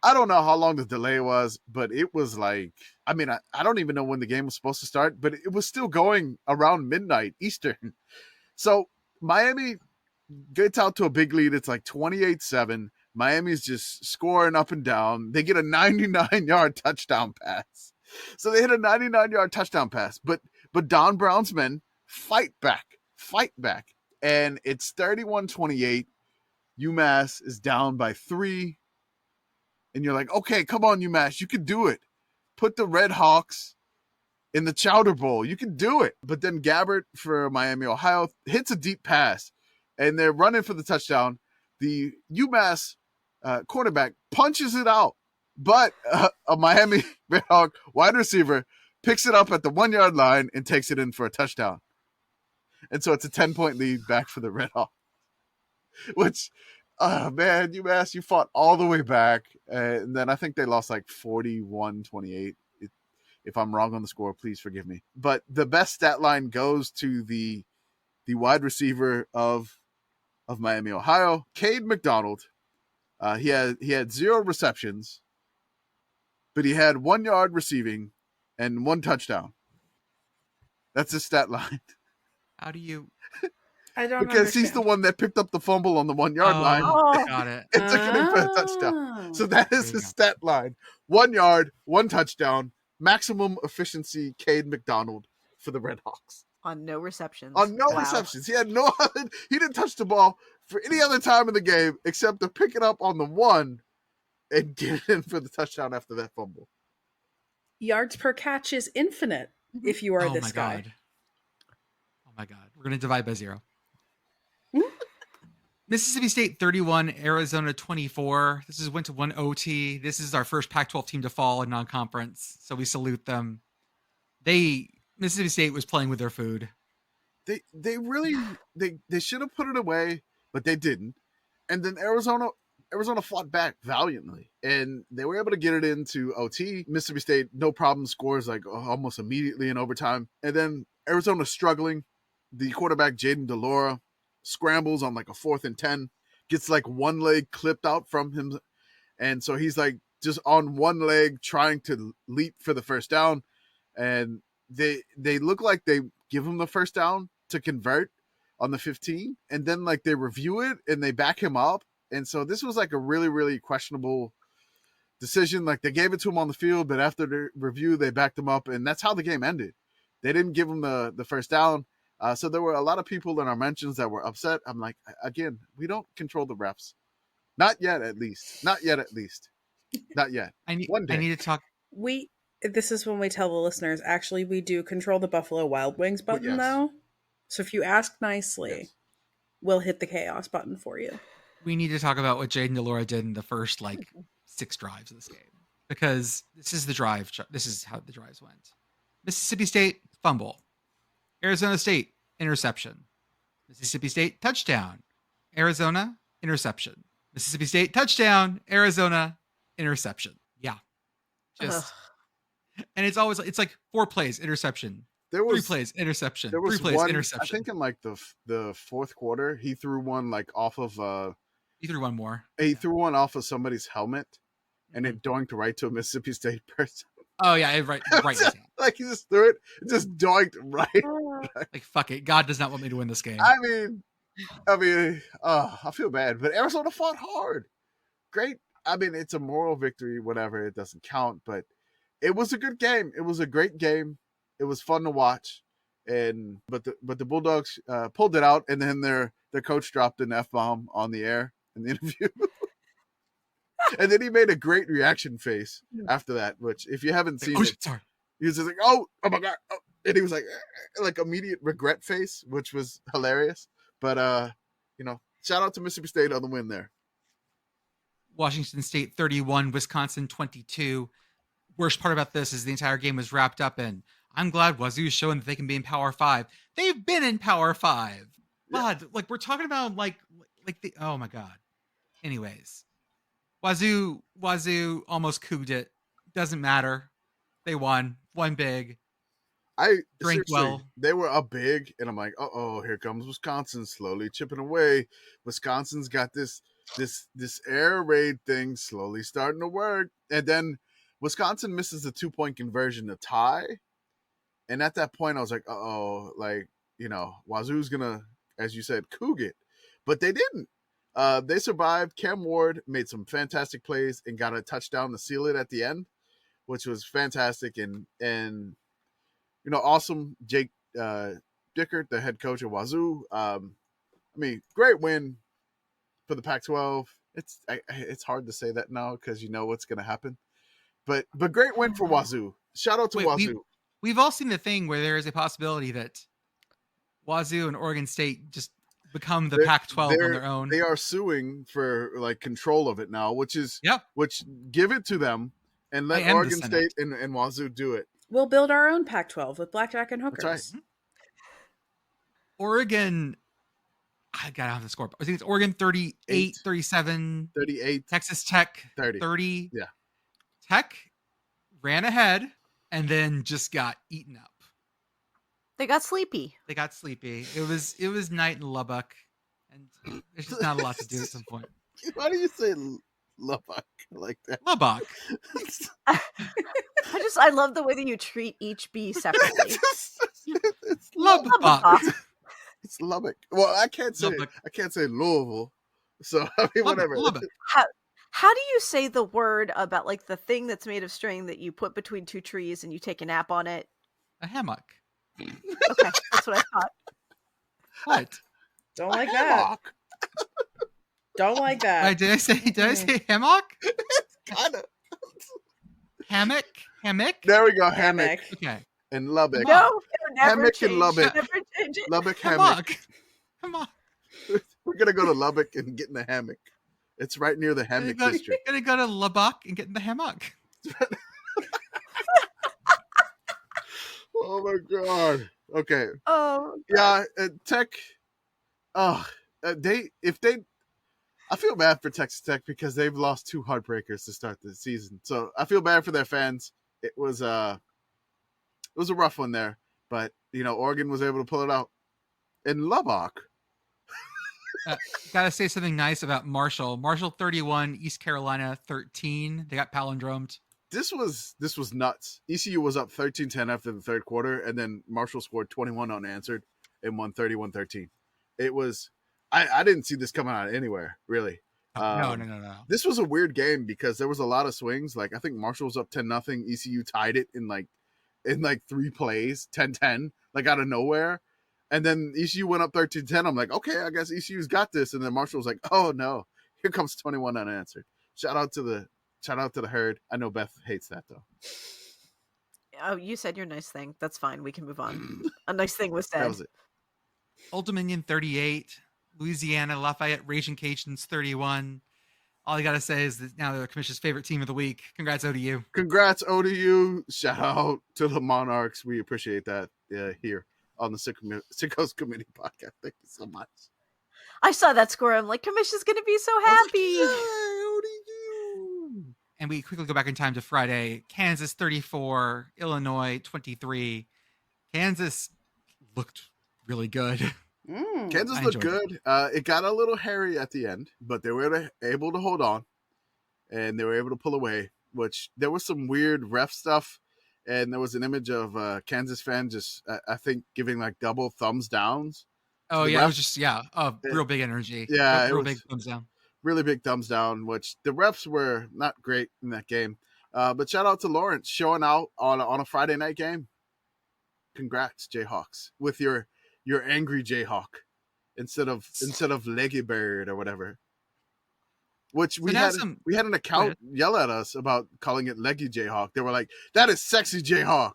I don't know how long the delay was, but it was like, I mean, I don't even know when the game was supposed to start, but it was still going around midnight Eastern. So Miami gets out to a big lead. It's like 28-7. Miami's just scoring up and down. They get a 99-yard touchdown pass. So they hit a 99-yard touchdown pass, but Don Brown's men fight back. And it's 31-28. UMass is down by 3. And you're like, okay, come on, UMass. You can do it. Put the Red Hawks in the Chowder Bowl. You can do it. But then Gabbert for Miami, Ohio, hits a deep pass. And they're running for the touchdown. The UMass quarterback punches it out. But a Miami Redhawk wide receiver picks it up at the 1 yard line and takes it in for a touchdown. And so it's a 10-point lead back for the Redhawks. Which, man, UMass, you fought all the way back. And then I think they lost like 41-28. If I'm wrong on the score, please forgive me. But the best stat line goes to the wide receiver of Miami, Ohio, Cade McDonald. He had 0 receptions, but he had 1 yard receiving and 1 touchdown. That's his stat line. How do you? I don't because understand. he's the one that picked up the fumble on the 1 yard line. Got it. And took it in for a touchdown. So that is his stat line: 1 yard, 1 touchdown, maximum efficiency. Cade McDonald for the Redhawks on no receptions. On no receptions. He had no. He didn't touch the ball for any other time in the game except to pick it up on the 1 and get it in for the touchdown after that fumble. Yards per catch is infinite if you are this guy. God. Oh my God. We're going to divide by 0. Mississippi State 31, Arizona 24. This went to 1 OT. This is our first Pac-12 team to fall in non-conference, so we salute them. Mississippi State was playing with their food. They really they should have put it away, but they didn't. And then Arizona fought back valiantly, and they were able to get it into OT. Mississippi State, no problem, scores like almost immediately in overtime. And then Arizona struggling. The quarterback, Jaden DeLora, scrambles on like a 4th and 10, gets like one leg clipped out from him. And so he's like just on one leg trying to leap for the first down. And they look like they give him the first down to convert on the 15. And then like they review it and they back him up. And so this was like a really, really questionable decision. Like they gave it to him on the field, but after the review, they backed him up. And that's how the game ended. They didn't give him the first down. So there were a lot of people in our mentions that were upset. I'm like, again, we don't control the refs. Not yet, at least. Not yet. I need to talk. This is when we tell the listeners, actually, we do control the Buffalo Wild Wings button, though. So if you ask nicely, we'll hit the chaos button for you. We need to talk about what Jaden DeLora did in the first 6 drives of this game, because this is the drive. This is how the drives went. Mississippi State fumble. Arizona State interception. Mississippi State touchdown. Arizona interception. Mississippi State touchdown. Arizona interception. Yeah. And it's always it's like 4 plays interception. 3 plays interception. 3 plays interception. I think in like the fourth quarter he threw one like off of he threw one more. He threw one off of somebody's helmet and it doinked right to a Mississippi State person. Oh yeah, right. Like he just threw it, just doinked right. Like fuck it, God does not want me to win this game. I mean, I feel bad, but Arizona fought hard. Great. I mean, it's a moral victory, whatever. It doesn't count, but it was a good game. It was a great game. It was fun to watch, but the Bulldogs pulled it out, and then their coach dropped an F-bomb on the air in the interview. And then he made a great reaction face after that, which if you haven't seen it, sorry. He was just like, oh my God. Oh. And he was like immediate regret face, which was hilarious. But, shout out to Mississippi State on the win there. Washington State 31, Wisconsin 22. Worst part about this is the entire game was wrapped up in, I'm glad Wazoo's showing that they can be in Power 5. They've been in Power 5. God, we're talking about oh my God. Anyways. Wazoo almost cooked it. Doesn't matter. They won big. Drink well. They were up big, and I'm like, here comes Wisconsin slowly chipping away. Wisconsin's got this air raid thing slowly starting to work, and then Wisconsin misses the 2-point conversion to tie. And at that point, I was like, Wazoo's gonna, as you said, cook it, but they didn't. They survived. Cam Ward made some fantastic plays and got a touchdown to seal it at the end, which was fantastic. And awesome. Jake Dickert, the head coach of Wazoo. Great win for the Pac-12. It's hard to say that now because you know what's going to happen. But great win for Wazoo. Shout out to Wazoo. We've all seen the thing where there is a possibility that Wazoo and Oregon State just become the Pac-12 on their own. They are suing for like control of it now, which give it to them and let Oregon State and Wazoo do it. We'll build our own Pac-12 with blackjack and hookers. That's right. Oregon, I gotta have the score. I think it's Oregon 38, 37. 38. Texas Tech 30. Yeah. Tech ran ahead and then just got eaten up. They got sleepy. It was night in Lubbock, and there's just not a lot to do at some point. Why do you say Lubbock like that? Lubbock. I love the way that you treat each bee separately. It's Lubbock. It's Lubbock. Well, I can't say Louisville. So I mean, whatever. Lubbock. How do you say the word about like the thing that's made of string that you put between two trees and you take a nap on it? A hammock. Okay, that's what I thought. What? Don't like that. Don't like that. Wait, did I say hammock? Kind of. Hammock. There we go. Hammock. Okay. And Lubbock. No, hammock and Lubbock. Lubbock hammock. Come on. We're gonna go to Lubbock and get in the hammock. It's right near the hammock district. Gonna go to Lubbock and get in the hammock. Oh my god. Okay. Oh. God. Yeah. Tech. I feel bad for Texas Tech because they've lost 2 heartbreakers to start the season. So I feel bad for their fans. It was a rough one there, but Oregon was able to pull it out. In Lubbock. Gotta say something nice about Marshall. Marshall 31, East Carolina 13. They got palindromed. This was nuts. ECU was up 13-10 after the third quarter, and then Marshall scored 21 unanswered and won 31-13. It was I didn't see this coming out anywhere, really. No. This was a weird game because there was a lot of swings. Like I think Marshall was up 10-0. ECU tied it in 3 plays, 10-10, like out of nowhere. And then ECU went up 13-10. I'm like, okay, I guess ECU's got this. And then Marshall was like, oh no, here comes 21 unanswered. Shout out to the herd. I know Beth hates that though. Oh, you said your nice thing. That's fine. We can move on. A nice thing was said. That was it. Old Dominion 38, Louisiana Lafayette Raging Cajuns 31. All I gotta say is that now they're the commission's favorite team of the week. Congrats, ODU. Congrats, ODU. Shout out to the Monarchs. We appreciate that here on the Sickos Committee podcast. Thank you so much. I saw that score. I'm like, commission's gonna be so happy. ODU. And we quickly go back in time to Friday. Kansas 34, Illinois 23. Kansas looked really good. Kansas looked good. It got a little hairy at the end, but they were able to hold on, and they were able to pull away, which there was some weird ref stuff, and there was an image of a Kansas fan just, I think, giving like double thumbs downs. Oh, yeah, it was just, real big energy. Yeah, real big thumbs down. Really big thumbs down, which the refs were not great in that game. But shout out to Lawrence showing out on a Friday night game. Congrats, Jayhawks, with your angry Jayhawk instead of Leggy Bird or whatever. Which we had an account yell at us about calling it Leggy Jayhawk. They were like, "That is sexy Jayhawk,"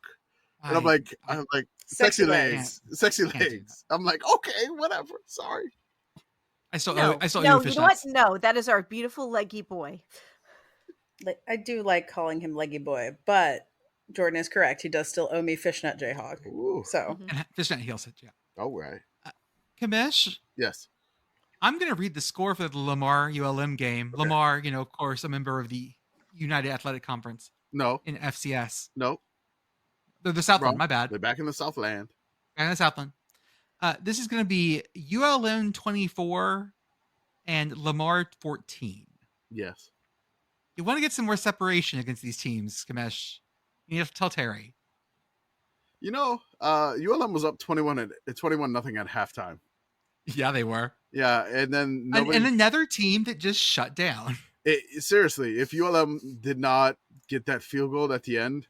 and I'm like, sexy legs. I'm like, okay, whatever. Sorry. I still no, you know what? No, that is our beautiful leggy boy. I do like calling him Leggy Boy, but Jordan is correct. He does still owe me Fishnet Jayhawk. Ooh. So and Fishnet heels it, yeah. All right. Kamish? Yes. I'm going to read the score for the Lamar ULM game. Okay. Lamar, of course, a member of the United Athletic Conference. No. In FCS. No. They're the Southland, my bad. They're back in the Southland. Back in the Southland. This is going to be ULM 24 and Lamar 14. Yes. You want to get some more separation against these teams, Kamesh. You have to tell Terry. ULM was up 21-0 at halftime. Yeah, they were. Yeah, and then and another team that just shut down. Seriously, if ULM did not get that field goal at the end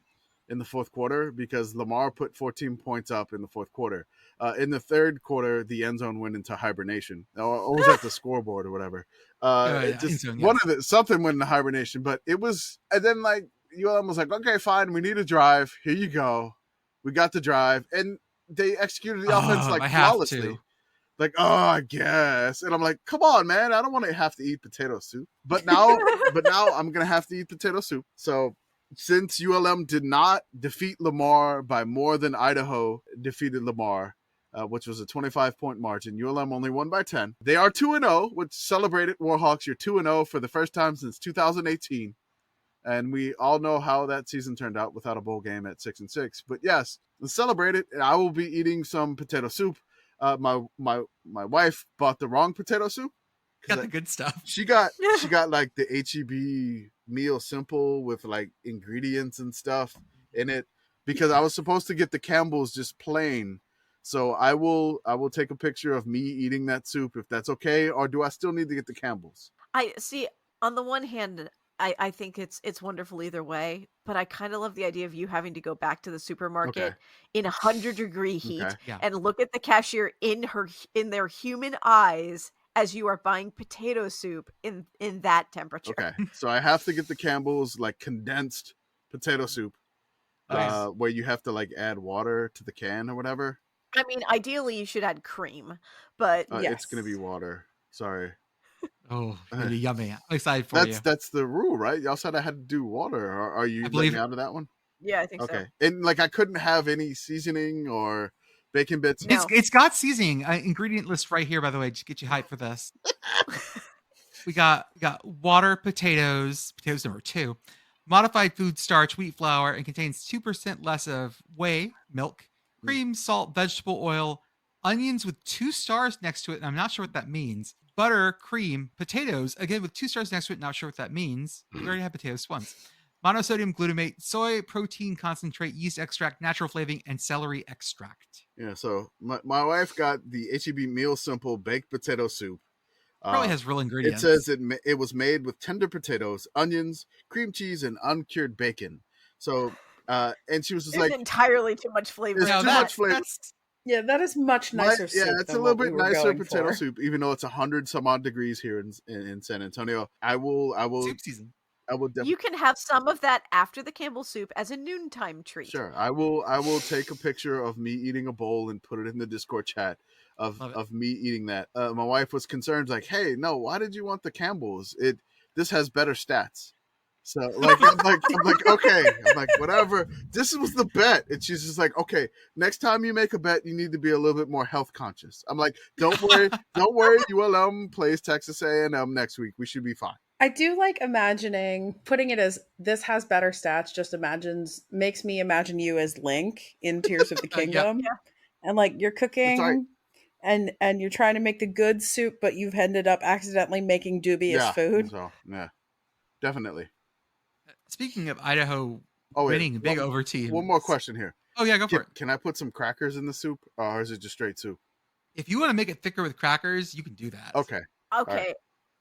in the fourth quarter, because Lamar put 14 points up in the fourth quarter. In the third quarter, the end zone went into hibernation. Or was at the scoreboard or whatever. Something went into hibernation, but it was, and then like ULM was like, okay, fine, we need a drive. Here you go. We got the drive, and they executed the offense flawlessly. Like, oh, I guess. And I'm like, come on, man, I don't want to have to eat potato soup. But now I'm gonna have to eat potato soup. So since ULM did not defeat Lamar by more than Idaho defeated Lamar, which was a 25-point margin, ULM only won by 10. They are 2-0, which celebrated Warhawks. You're 2-0 for the first time since 2018. And we all know how that season turned out without a bowl game at 6-6. But yes, let's celebrate it. I will be eating some potato soup. My wife bought the wrong potato soup. Got the good stuff. She got like the HEB meal simple with like ingredients and stuff in it, because I was supposed to get the Campbell's just plain. So I will take a picture of me eating that soup if that's okay, or do I still need to get the Campbell's? I see. On the one hand, I think it's wonderful either way, but I kind of love the idea of you having to go back to the supermarket in 100-degree heat and look at the cashier in their human eyes as you are buying potato soup in that temperature. Okay, so I have to get the Campbell's like condensed potato soup, where you have to like add water to the can or whatever. I mean, ideally you should add cream, but it's gonna be water. Sorry. Oh, yummy! I'm excited for you. That's the rule, right? Y'all said I had to do water. Are you letting me out of that one? Yeah, I think so. Okay, and like I couldn't have any seasoning or bacon bits. No. It's got seasoning. Ingredient list right here, by the way, to get you hyped for this. we got water, potatoes number 2, modified food starch, wheat flour, and contains 2% less of whey, milk, cream, salt, vegetable oil, onions with 2 stars next to it, and I'm not sure what that means. Butter, cream, potatoes, again with 2 stars next to it, not sure what that means. We already had potatoes once. Monosodium glutamate, soy protein concentrate, yeast extract, natural flavoring, and celery extract. Yeah, so my wife got the HEB Meal Simple baked potato soup. Probably has real ingredients. It says it was made with tender potatoes, onions, cream cheese, and uncured bacon. So, and she was just There's like, entirely too much flavor. There's too much flavor. Yeah, that is much nicer soup. Yeah, it's a little bit nicer potato soup, even though it's 100 some odd degrees here in San Antonio. I will soup season. You can have some of that after the Campbell soup as a noontime treat. Sure, I will take a picture of me eating a bowl and put it in the Discord chat of me eating that. My wife was concerned, like, "Hey, no, why did you want the Campbell's? This has better stats." So like I'm like okay, I'm like whatever. This was the bet, and she's just like, okay, next time you make a bet, you need to be a little bit more health conscious. I'm like, don't worry. ULM plays Texas A&M next week. We should be fine. I do like imagining putting it as this has better stats. Just makes me imagine you as Link in Tears of the Kingdom, and like you're cooking. And you're trying to make the good soup, but you've ended up accidentally making dubious food. So yeah, definitely. Speaking of Idaho winning big over teams. One more question here. Oh yeah, go for it. Can I put some crackers in the soup, or is it just straight soup? If you want to make it thicker with crackers, you can do that. Okay. Right.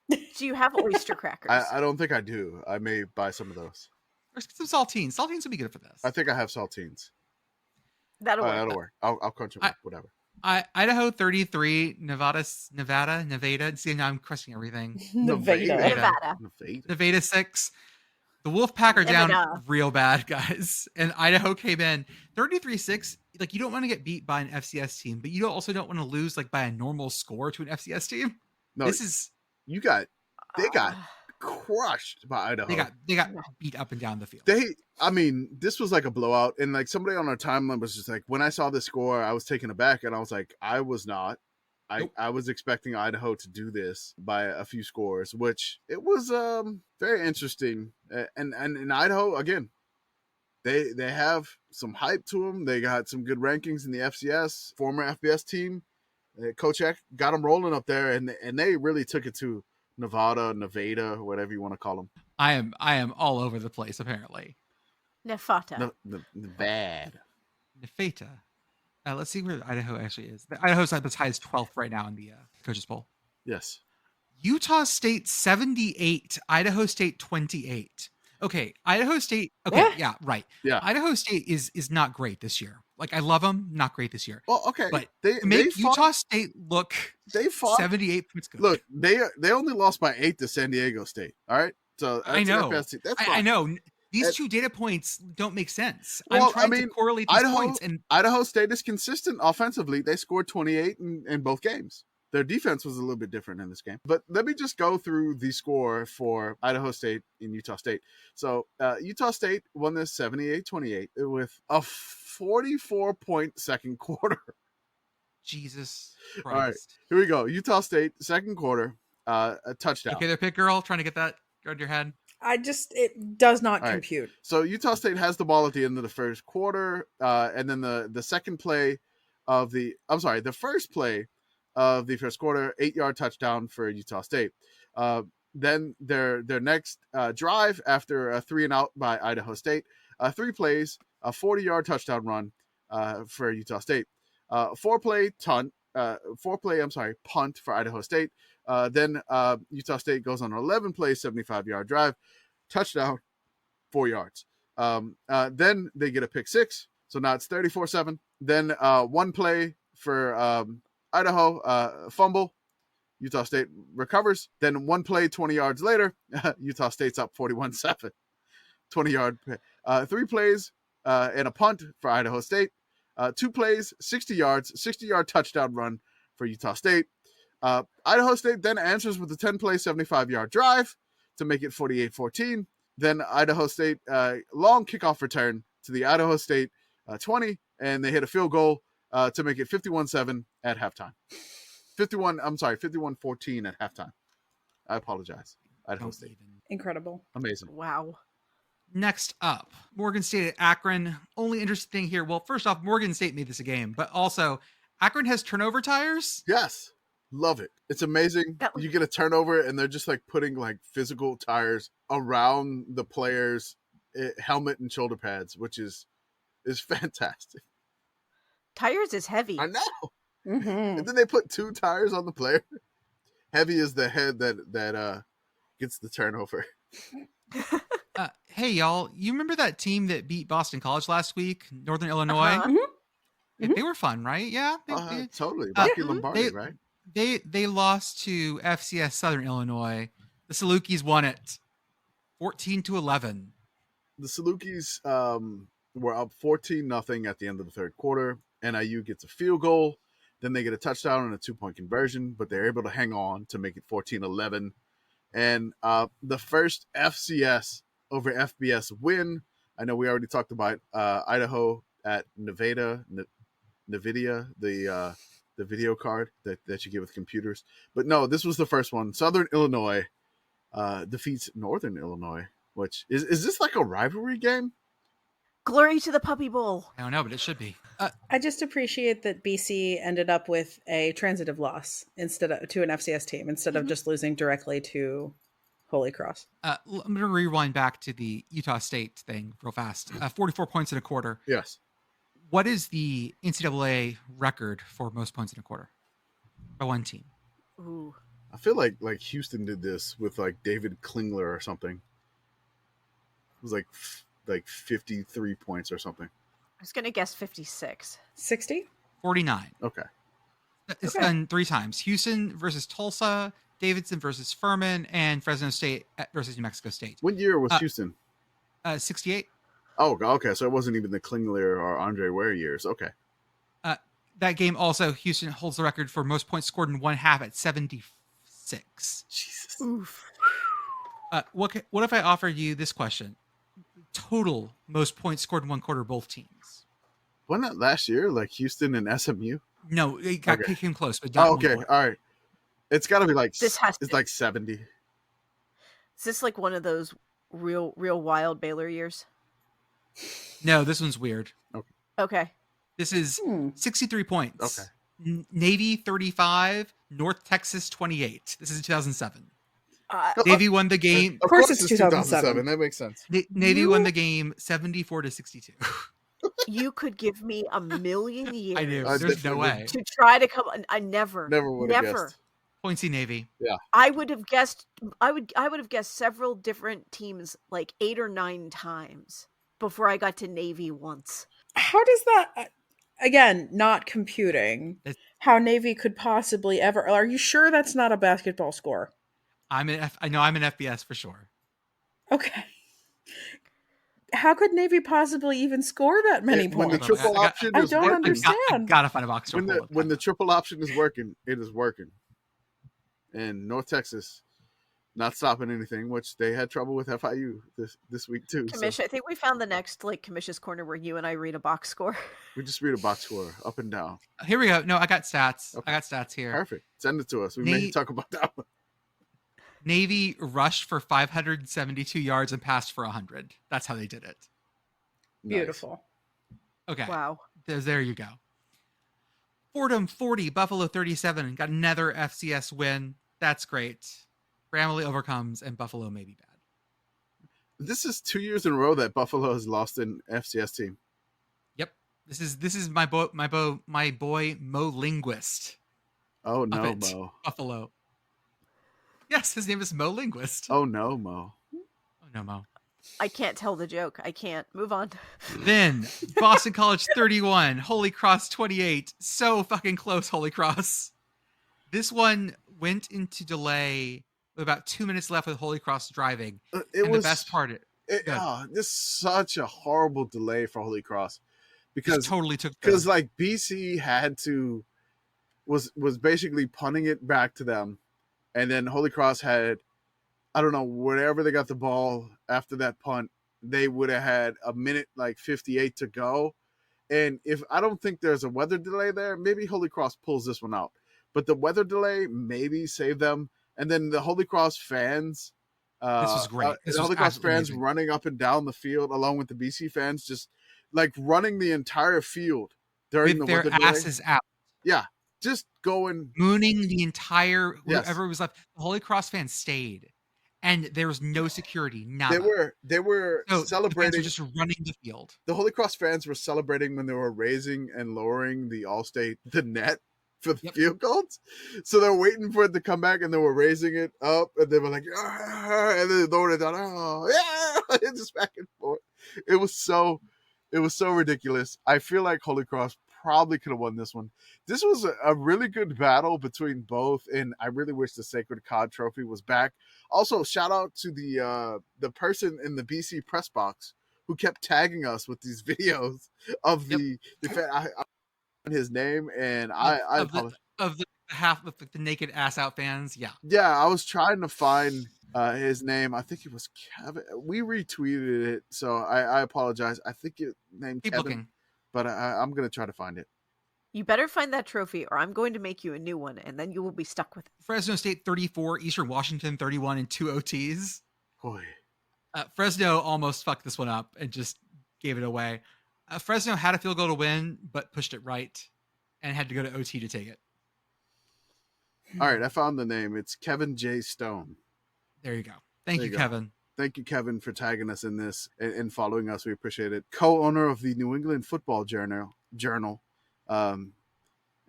Do you have oyster crackers? I don't think I do. I may buy some of those. Or some saltines. Saltines would be good for this. I think I have saltines. That'll work. That'll work. I'll crunch them up, whatever. Idaho 33, Nevada. See, now I'm crushing everything. Nevada 6. The Wolfpack are down real bad, guys. And Idaho came in 33-6. Like, you don't want to get beat by an FCS team, but you also don't want to lose like by a normal score to an FCS team. No, they got crushed by Idaho. They got beat up and down the field. This was like a blowout, and like somebody on our timeline was just like, when I saw the score, I was taken aback, and I was like, I was not. I was expecting Idaho to do this by a few scores, which it was very interesting. And in Idaho, again, they have some hype to them. They got some good rankings in the FCS, former FBS team. Coach Eck got them rolling up there, and they really took it to Nevada, whatever you want to call them. I am all over the place, apparently. Nefata. Nevada. Nefata. Let's see where Idaho actually is. Idaho's at the highest 12th right now in the coaches poll. Yes. Utah State 78, Idaho State 28. Okay, Idaho State. Okay, what? Yeah, right. Yeah, Idaho State is not great this year. Like, I love them, not great this year. Well, okay, but Utah State look. They fought 78 points good. Look, they only lost by 8 to San Diego State. All right, so I know. That's I know. These two data points don't make sense. Well, I'm trying to correlate these points. And Idaho State is consistent offensively. They scored 28 in both games. Their defense was a little bit different in this game. But let me just go through the score for Idaho State and Utah State. So Utah State won this 78-28 with a 44-point second quarter. Jesus Christ. All right, here we go. Utah State, second quarter, a touchdown. Okay, there, Pitt girl, trying to get that on your head. It does not All compute. Right. So Utah State has the ball at the end of the first quarter, and then the second play of the first play of the first quarter, 8-yard touchdown for Utah State. Then their next drive after a 3-and-out by Idaho State, 3 plays, a 40-yard touchdown run for Utah State. 4-play punt for Idaho State. Then Utah State goes on an 11-play, 75-yard drive, touchdown, 4 yards. Then they get a pick 6, so now it's 34-7. Then 1 play for Idaho, fumble. Utah State recovers. Then 1 play, 20 yards later, Utah State's up 41-7. 20-yard. 3 plays and a punt for Idaho State. 2 plays, 60 yards, 60-yard touchdown run for Utah State. Idaho State then answers with a 10-play, 75-yard drive to make it 48-14. Then Idaho State, long kickoff return to the Idaho State 20, and they hit a field goal to make it 51-7 at halftime. 51-14 at halftime. I apologize. Idaho State. Incredible. Amazing. Wow. Next up, Morgan State at Akron. Only interesting thing here. Well, first off, Morgan State made this a game, but also Akron has turnover tires. Yes. Love it. It's amazing. You get a turnover and they're just like putting like physical tires around the players' helmet and shoulder pads, which is fantastic. Tires is heavy. I know. Mm-hmm. And then they put 2 tires on the player. Heavy is the head that gets the turnover. Hey, y'all, you remember that team that beat Boston College last week, Northern Illinois? Uh-huh. Mm-hmm. They were fun, right? Yeah. Totally. Rocky Lombardi, right? They lost to FCS Southern Illinois. The Salukis won it 14-11. The Salukis were up 14-0 at the end of the third quarter. NIU gets a field goal. Then they get a touchdown and a 2-point conversion, but they're able to hang on to make it 14-11. And the first FCS over FBS win. I know we already talked about Idaho at NVIDIA, the video card that you get with computers. But no, this was the first one. Southern Illinois defeats Northern Illinois, which is this like a rivalry game? Glory to the Puppy Bowl. I don't know, but it should be. I just appreciate that BC ended up with a transitive loss instead of to an FCS team instead of just losing directly to Holy Cross. I'm going to rewind back to the Utah State thing real fast. 44 points in a quarter. Yes. What is the NCAA record for most points in a quarter by one team? Ooh. I feel like Houston did this with like David Klingler or something. It was like 53 points or something. I was going to guess 56. 60? 49. Okay. It's done 3 times. Houston versus Tulsa, Davidson versus Furman, and Fresno State versus New Mexico State. What year was Houston? 68. Oh, okay. So it wasn't even the Klingler or Andre Ware years. Okay. That game also, Houston holds the record for most points scored in one half at 76. Jesus. Oof. What if I offered you this question? Total most points scored in one quarter, both teams. Wasn't that last year, like Houston and SMU? No, it got came close, but oh, okay, all right. It's got to be like it's like 70. Is this like one of those real wild Baylor years? No, this one's weird. Okay. This is 63 points. Okay. Navy 35, North Texas 28. This is 2007. Navy won the game. Of course it's 2007. That makes sense. Navy won the game 74-62. You could give me a million years. I knew. There's no way. To try to come. I never would have guessed. Pointsy Navy. Yeah. I would have guessed. I would have guessed several different teams like 8 or 9 times before I got to Navy once. How does that? Again, not computing. How Navy could possibly ever? Are you sure that's not a basketball score? I know I'm an FBS for sure. Okay. How could Navy possibly even score that many points? When the triple option is I don't working, understand. I gotta find a box score. When the triple option is working, it is working. And North Texas not stopping anything, which they had trouble with FIU this week too. Commish, So. I think we found the next Commish's Corner where you and I read a box score. We just read a box score up and down. Here we go. No, I got stats. Okay. I got stats here. Perfect. Send it to us. We may talk about that one. Navy rushed for 572 yards and passed for 100. That's how they did it. Beautiful. Nice. Okay. Wow. There you go. Fordham 40, Buffalo 37. Got another FCS win. That's great. Bramley overcomes and Buffalo may be bad. This is 2 years in a row that Buffalo has lost an FCS team. Yep. This is my boy Mo Linguist. Oh no, Mo. Buffalo. Yes, his name is Mo Linguist. Oh no, Mo. Oh no, Mo. I can't tell the joke. I can't. Move on. Then Boston College 31, Holy Cross 28. So fucking close, Holy Cross. This one went into delay with about 2 minutes left with Holy Cross driving. The best part this is such a horrible delay for Holy Cross because totally like BC had to was basically punting it back to them, and then Holy Cross had, I don't know, whenever they got the ball after that punt, they would have had a minute 58 to go. And if I don't think there's a weather delay there, maybe Holy Cross pulls this one out. But the weather delay maybe saved them. And then the Holy Cross fans, this was great. The Holy Cross fans running up and down the field along with the BC fans, just running the entire field during with the weather delay. Their asses out. Yeah. Just going, mooning the entire whoever was left. The Holy Cross fans stayed, and there was no security. Nada. They were celebrating. The fans were just running the field. The Holy Cross fans were celebrating when they were raising and lowering the net for the field goals. So they're waiting for it to come back, and they were raising it up, and they were like, and then they lowered it down. Oh yeah, it's just back and forth. It was so ridiculous. I feel like Holy Cross probably could have won this one. This was a really good battle between both, and I really wish the Sacred Cod Trophy was back. Also, shout out to the person in the BC press box who kept tagging us with these videos of the his name, and of the half of the naked ass out fans. Yeah, I was trying to find his name. I think it was Kevin. We retweeted it, so I apologize. I think it named Keep Kevin. Looking. But I'm going to try to find it. You better find that trophy, or I'm going to make you a new one, and then you will be stuck with it. Fresno State 34, Eastern Washington 31 in 2 OTs. Boy. Fresno almost fucked this one up and just gave it away. Fresno had a field goal to win, but pushed it right and had to go to OT to take it. All right, I found the name. It's Kevin J. Stone. There you go. Thank you, Kevin. Thank you, Kevin, for tagging us in this and following us. We appreciate it. Co-owner of the New England Football Journal, and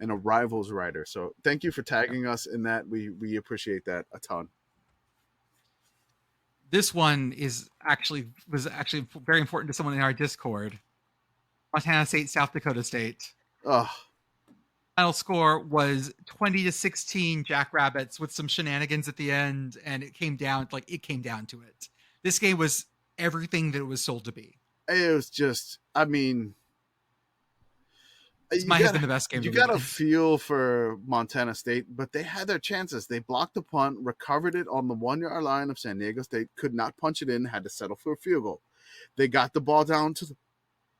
a Rivals writer. So thank you for tagging us in that. We appreciate that a ton. This one was actually very important to someone in our Discord. Montana State, South Dakota State. Final score was 20-16 Jackrabbits with some shenanigans at the end, and it came down to it. This game was everything that it was sold to be. It was just, I mean, this might have been the best game. You got to feel for Montana State, but they had their chances. They blocked the punt, recovered it on the 1 yard line of San Diego State, could not punch it in, had to settle for a field goal. They got the ball down to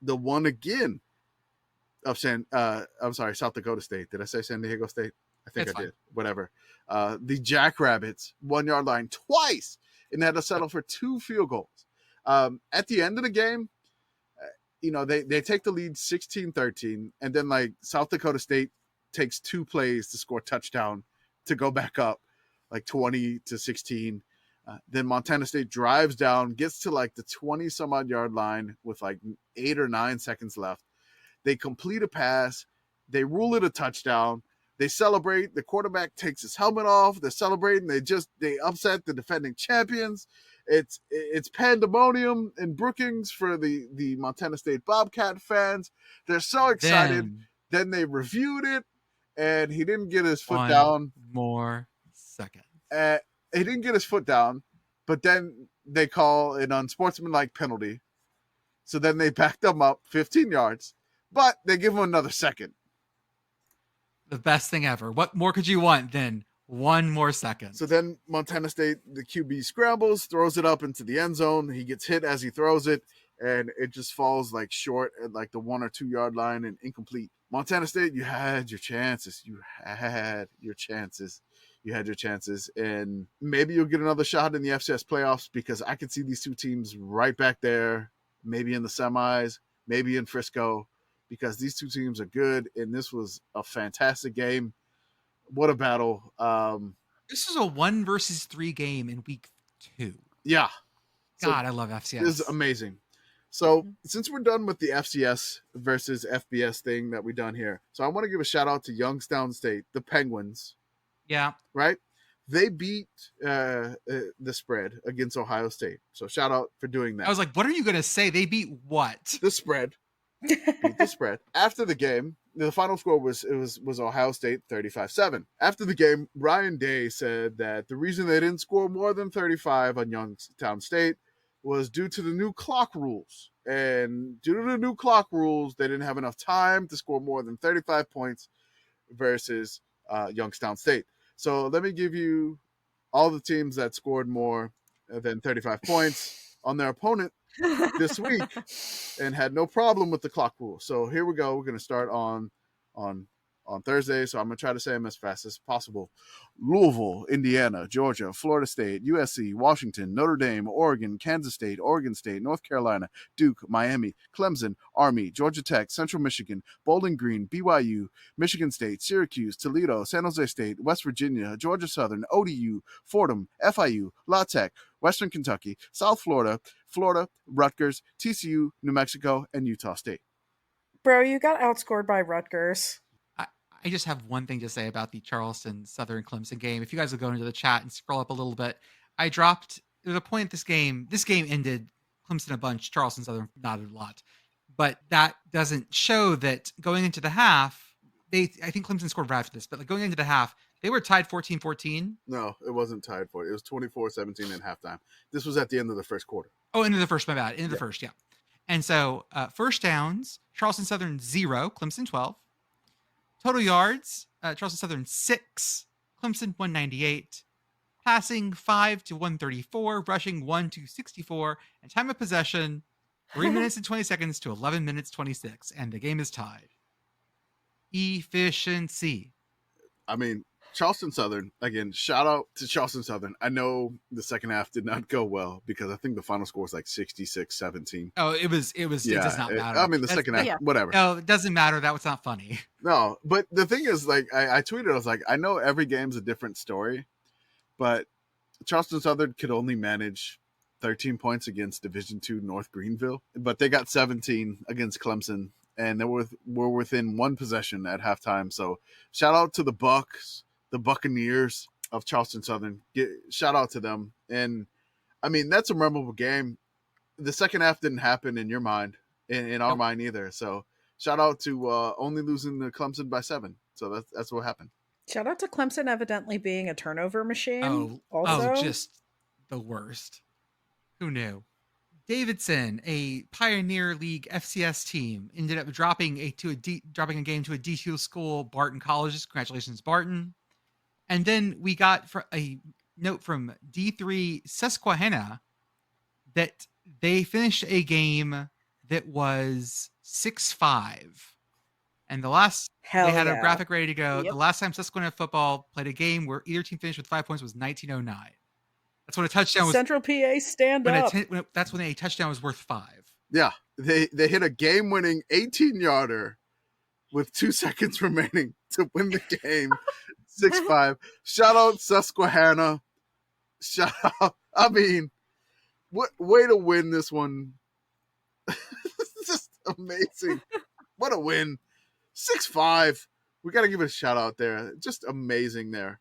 the one again of South Dakota State. Did I say San Diego State? I think I did. Whatever. The Jackrabbits 1 yard line twice, and they had to settle for 2 field goals. At the end of the game, they take the lead 16-13, and then South Dakota State takes 2 plays to score a touchdown to go back up 20-16. Then Montana State drives down, gets to the 20 some odd yard line with 8 or 9 seconds left. They complete a pass. They rule it a touchdown. They celebrate. The quarterback takes his helmet off. They're celebrating. They upset the defending champions. It's pandemonium in Brookings for the Montana State Bobcat fans. They're so excited. Then they reviewed it, and he didn't get his foot down. More seconds. He didn't get his foot down, but then they call an unsportsmanlike penalty, So then they backed them up 15 yards, but they give them another second. The best thing ever. What more could you want than one more second? So then Montana State, the QB scrambles, throws it up into the end zone. He gets hit as he throws it, and it just falls like short at like the 1 or 2 yard line and incomplete. Montana State, you had your chances. And maybe you'll get another shot in the FCS playoffs, because I could see these two teams right back there, maybe in the semis, maybe in Frisco, because these two teams are good, and this was a fantastic game. What a battle. This is a 1 versus 3 game in week 2. Yeah. God, I love FCS. This is amazing. So since we're done with the FCS versus FBS thing that we've done here, so I want to give a shout out to Youngstown State, the Penguins. Yeah. Right? They beat the spread against Ohio State. So shout out for doing that. I was like, what are you going to say? They beat what? The spread. Beat the spread. After the game, the final score was Ohio State 35-7. After the game, Ryan Day said that the reason they didn't score more than 35 on Youngstown State was due to the new clock rules. And due to the new clock rules, they didn't have enough time to score more than 35 points versus Youngstown State. So let me give you all the teams that scored more than 35 points on their opponent this week and had no problem with the clock rule. So here we go. We're going to start on Thursday. So I'm going to try to say them as fast as possible. Louisville, Indiana, Georgia, Florida State, USC, Washington, Notre Dame, Oregon, Kansas State, Oregon State, North Carolina, Duke, Miami, Clemson, Army, Georgia Tech, Central Michigan, Bowling Green, BYU, Michigan State, Syracuse, Toledo, San Jose State, West Virginia, Georgia Southern, ODU, Fordham, FIU, La Tech, Western Kentucky, South Florida, Rutgers, TCU, New Mexico, and Utah State. Bro, you got outscored by Rutgers. I just have one thing to say about the Charleston Southern Clemson game. If you guys will go into the chat and scroll up a little bit, I dropped the point this game ended Clemson a bunch, Charleston Southern not a lot. But that doesn't show that going into the half, I think Clemson scored right after this, but like going into the half, they were tied 14-14. No, it wasn't tied for it. It was 24-17 at halftime. This was at the end of the first quarter. Oh, into the first, my bad. Into the first, yeah. And so first downs, Charleston Southern 0, Clemson 12. Total yards, Charleston Southern 6, Clemson 198. Passing 5 to 134, rushing 1 to 64, and time of possession 3 minutes and 20 seconds to 11 minutes 26, and the game is tied. Efficiency. I mean, Charleston Southern, again, shout out to Charleston Southern. I know the second half did not go well because I think the final score was like 66-17. Oh, it was. Yeah, it does not matter. I mean, the second half, whatever. No, it doesn't matter. That was not funny. No, but the thing is, like, I tweeted, I was like, I know every game's a different story, but Charleston Southern could only manage 13 points against Division II North Greenville, but they got 17 against Clemson, and they were within one possession at halftime. So shout out to the Bucks, the Buccaneers of Charleston Southern. Shout out to them. And I mean, that's a memorable game. The second half didn't happen in your mind, in our mind either. So shout out to only losing to Clemson by 7. So that's what happened. Shout out to Clemson evidently being a turnover machine. Also. Just the worst. Who knew? Davidson, a Pioneer League FCS team, ended up dropping a game to a D2 school, Barton Colleges. Congratulations, Barton. And then we got a note from D3 Susquehanna that they finished a game that was 6-5. And they had a graphic ready to go. Yep. The last time Susquehanna football played a game where either team finished with 5 points was 1909. That's when a touchdown was. Central PA stand up. That's when a touchdown was worth 5. Yeah, they hit a game-winning 18-yarder with 2 seconds remaining to win the game. 6-5. Shout out Susquehanna. Shout out. I mean, what way to win this one. Just amazing. What a win. 6-5. We got to give it a shout out there. Just amazing there.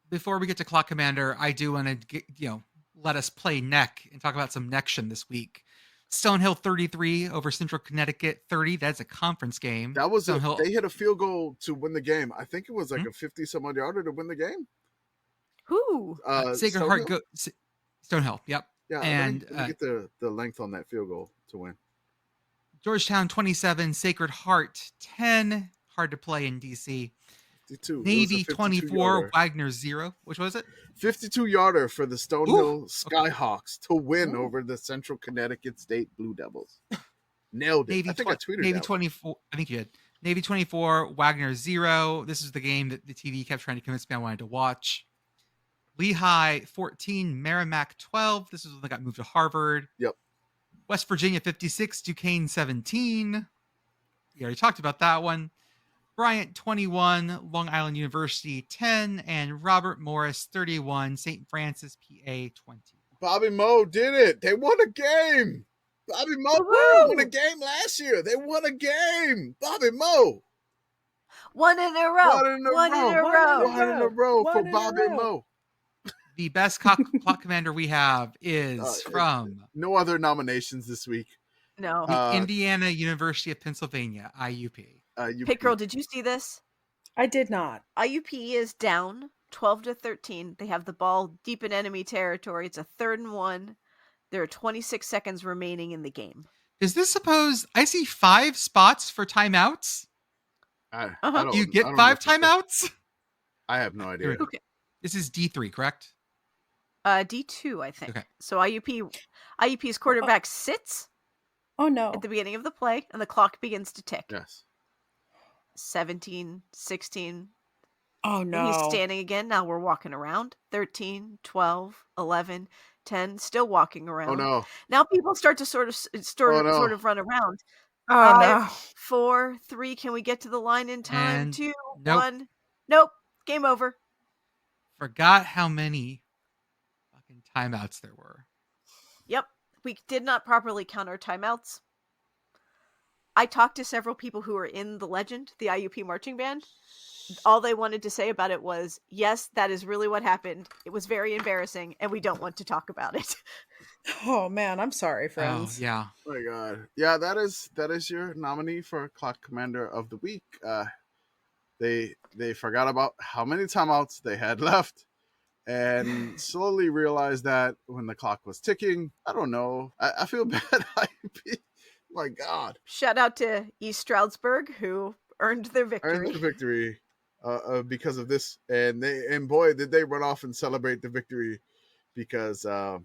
Before we get to Clock Commander, I do want to let us play neck and talk about some nection this week. Stonehill 33 over Central Connecticut 30. That's a conference game. That was they hit a field goal to win the game. I think it was like a 50-some-odd yarder to win the game. Who? Sacred Heart Stonehill. Yep. Yeah, and let me get the length on that field goal to win. Georgetown 27, Sacred Heart 10. Hard to play in DC. 52. Navy 24, Wagner 0. Which was it? 52-yarder for the Stonehill Skyhawks to win Ooh. over the Central Connecticut State Blue Devils. Nailed it. Navy I think I tweeted Navy that 24. I think you did. Navy 24, Wagner 0. This is the game that the TV kept trying to convince me I wanted to watch. Lehigh 14, Merrimack 12. This is when they got moved to Harvard. Yep. West Virginia 56, Duquesne 17. We already talked about that one. Bryant 21, Long Island University 10, and Robert Morris 31, St. Francis PA 20. Bobby Moe did it. They won a game. Bobby Moe won a game last year. They won a game. Bobby Moe. One in a row. One in a row for Bobby Moe. The best clock commander we have is from... No other nominations this week. No. The Indiana University of Pennsylvania, IUP. Pit Girl, did you see this? I did not. IUP is down 12-13. They have the ball deep in enemy territory. It's a 3rd and 1. There are 26 seconds remaining in the game. Is this suppose I see 5 spots for timeouts? You get 5 timeouts? I have no idea. Okay. This is D3, correct? D2, I think. Okay. So IUP's quarterback sits. Oh no. At the beginning of the play, and the clock begins to tick. Yes. 17, 16. Oh no. And he's standing again. Now we're walking around. 13, 12, 11, 10, still walking around. Oh no. Now people start to sort of run around. Oh no. 4, 3, can we get to the line in time? And 2, nope. 1. Nope. Game over. Forgot how many fucking timeouts there were. Yep. We did not properly count our timeouts. I talked to several people who were in the Legend, the IUP marching band. All they wanted to say about it was, yes, that is really what happened. It was very embarrassing, and we don't want to talk about it. Oh man, I'm sorry, friends. Oh, yeah. Oh my god. Yeah, that is your nominee for Clock Commander of the Week. They forgot about how many timeouts they had left and slowly realized that when the clock was ticking. I don't know. I feel bad. IUP. My god. Shout out to East Stroudsburg, who earned their victory. Because of this, and boy did they run off and celebrate the victory, because that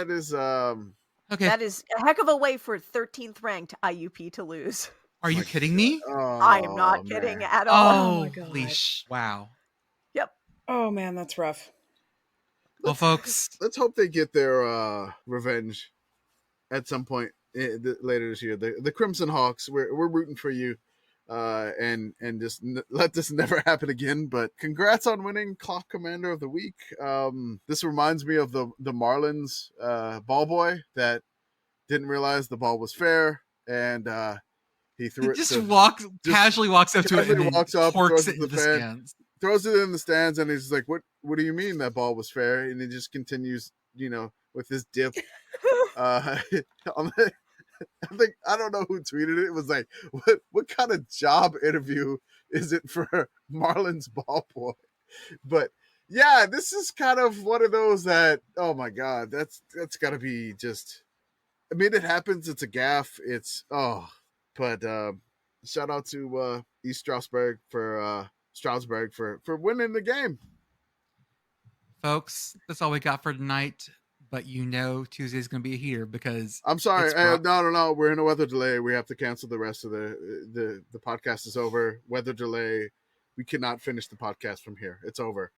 is okay. That is a heck of a way for 13th ranked IUP to lose. Are you kidding me? I am not kidding at all. Oh my god. Wow. Yep. Oh man, that's rough. Well, folks, let's hope they get their revenge at some point later this year. The Crimson Hawks, we're rooting for you. And just let this never happen again. But congrats on winning Clock Commander of the Week. This reminds me of the Marlins ball boy that didn't realize the ball was fair, and he threw casually walks up to it and walks up, torques it in the stands. Throws it in the stands, and he's like, "What do you mean that ball was fair?" And he just continues, with his dip. I don't know who tweeted it. It was like, what kind of job interview is it for Marlins ball boy? But yeah, this is kind of one of those that, oh my god, that's got to be just. I mean, it happens. It's a gaffe. But shout out to East Stroudsburg for winning the game. Folks, that's all we got for tonight. But Tuesday's going to be here because I'm sorry. No. We're in a weather delay. We have to cancel the rest of the podcast is over. Weather delay. We cannot finish the podcast from here. It's over.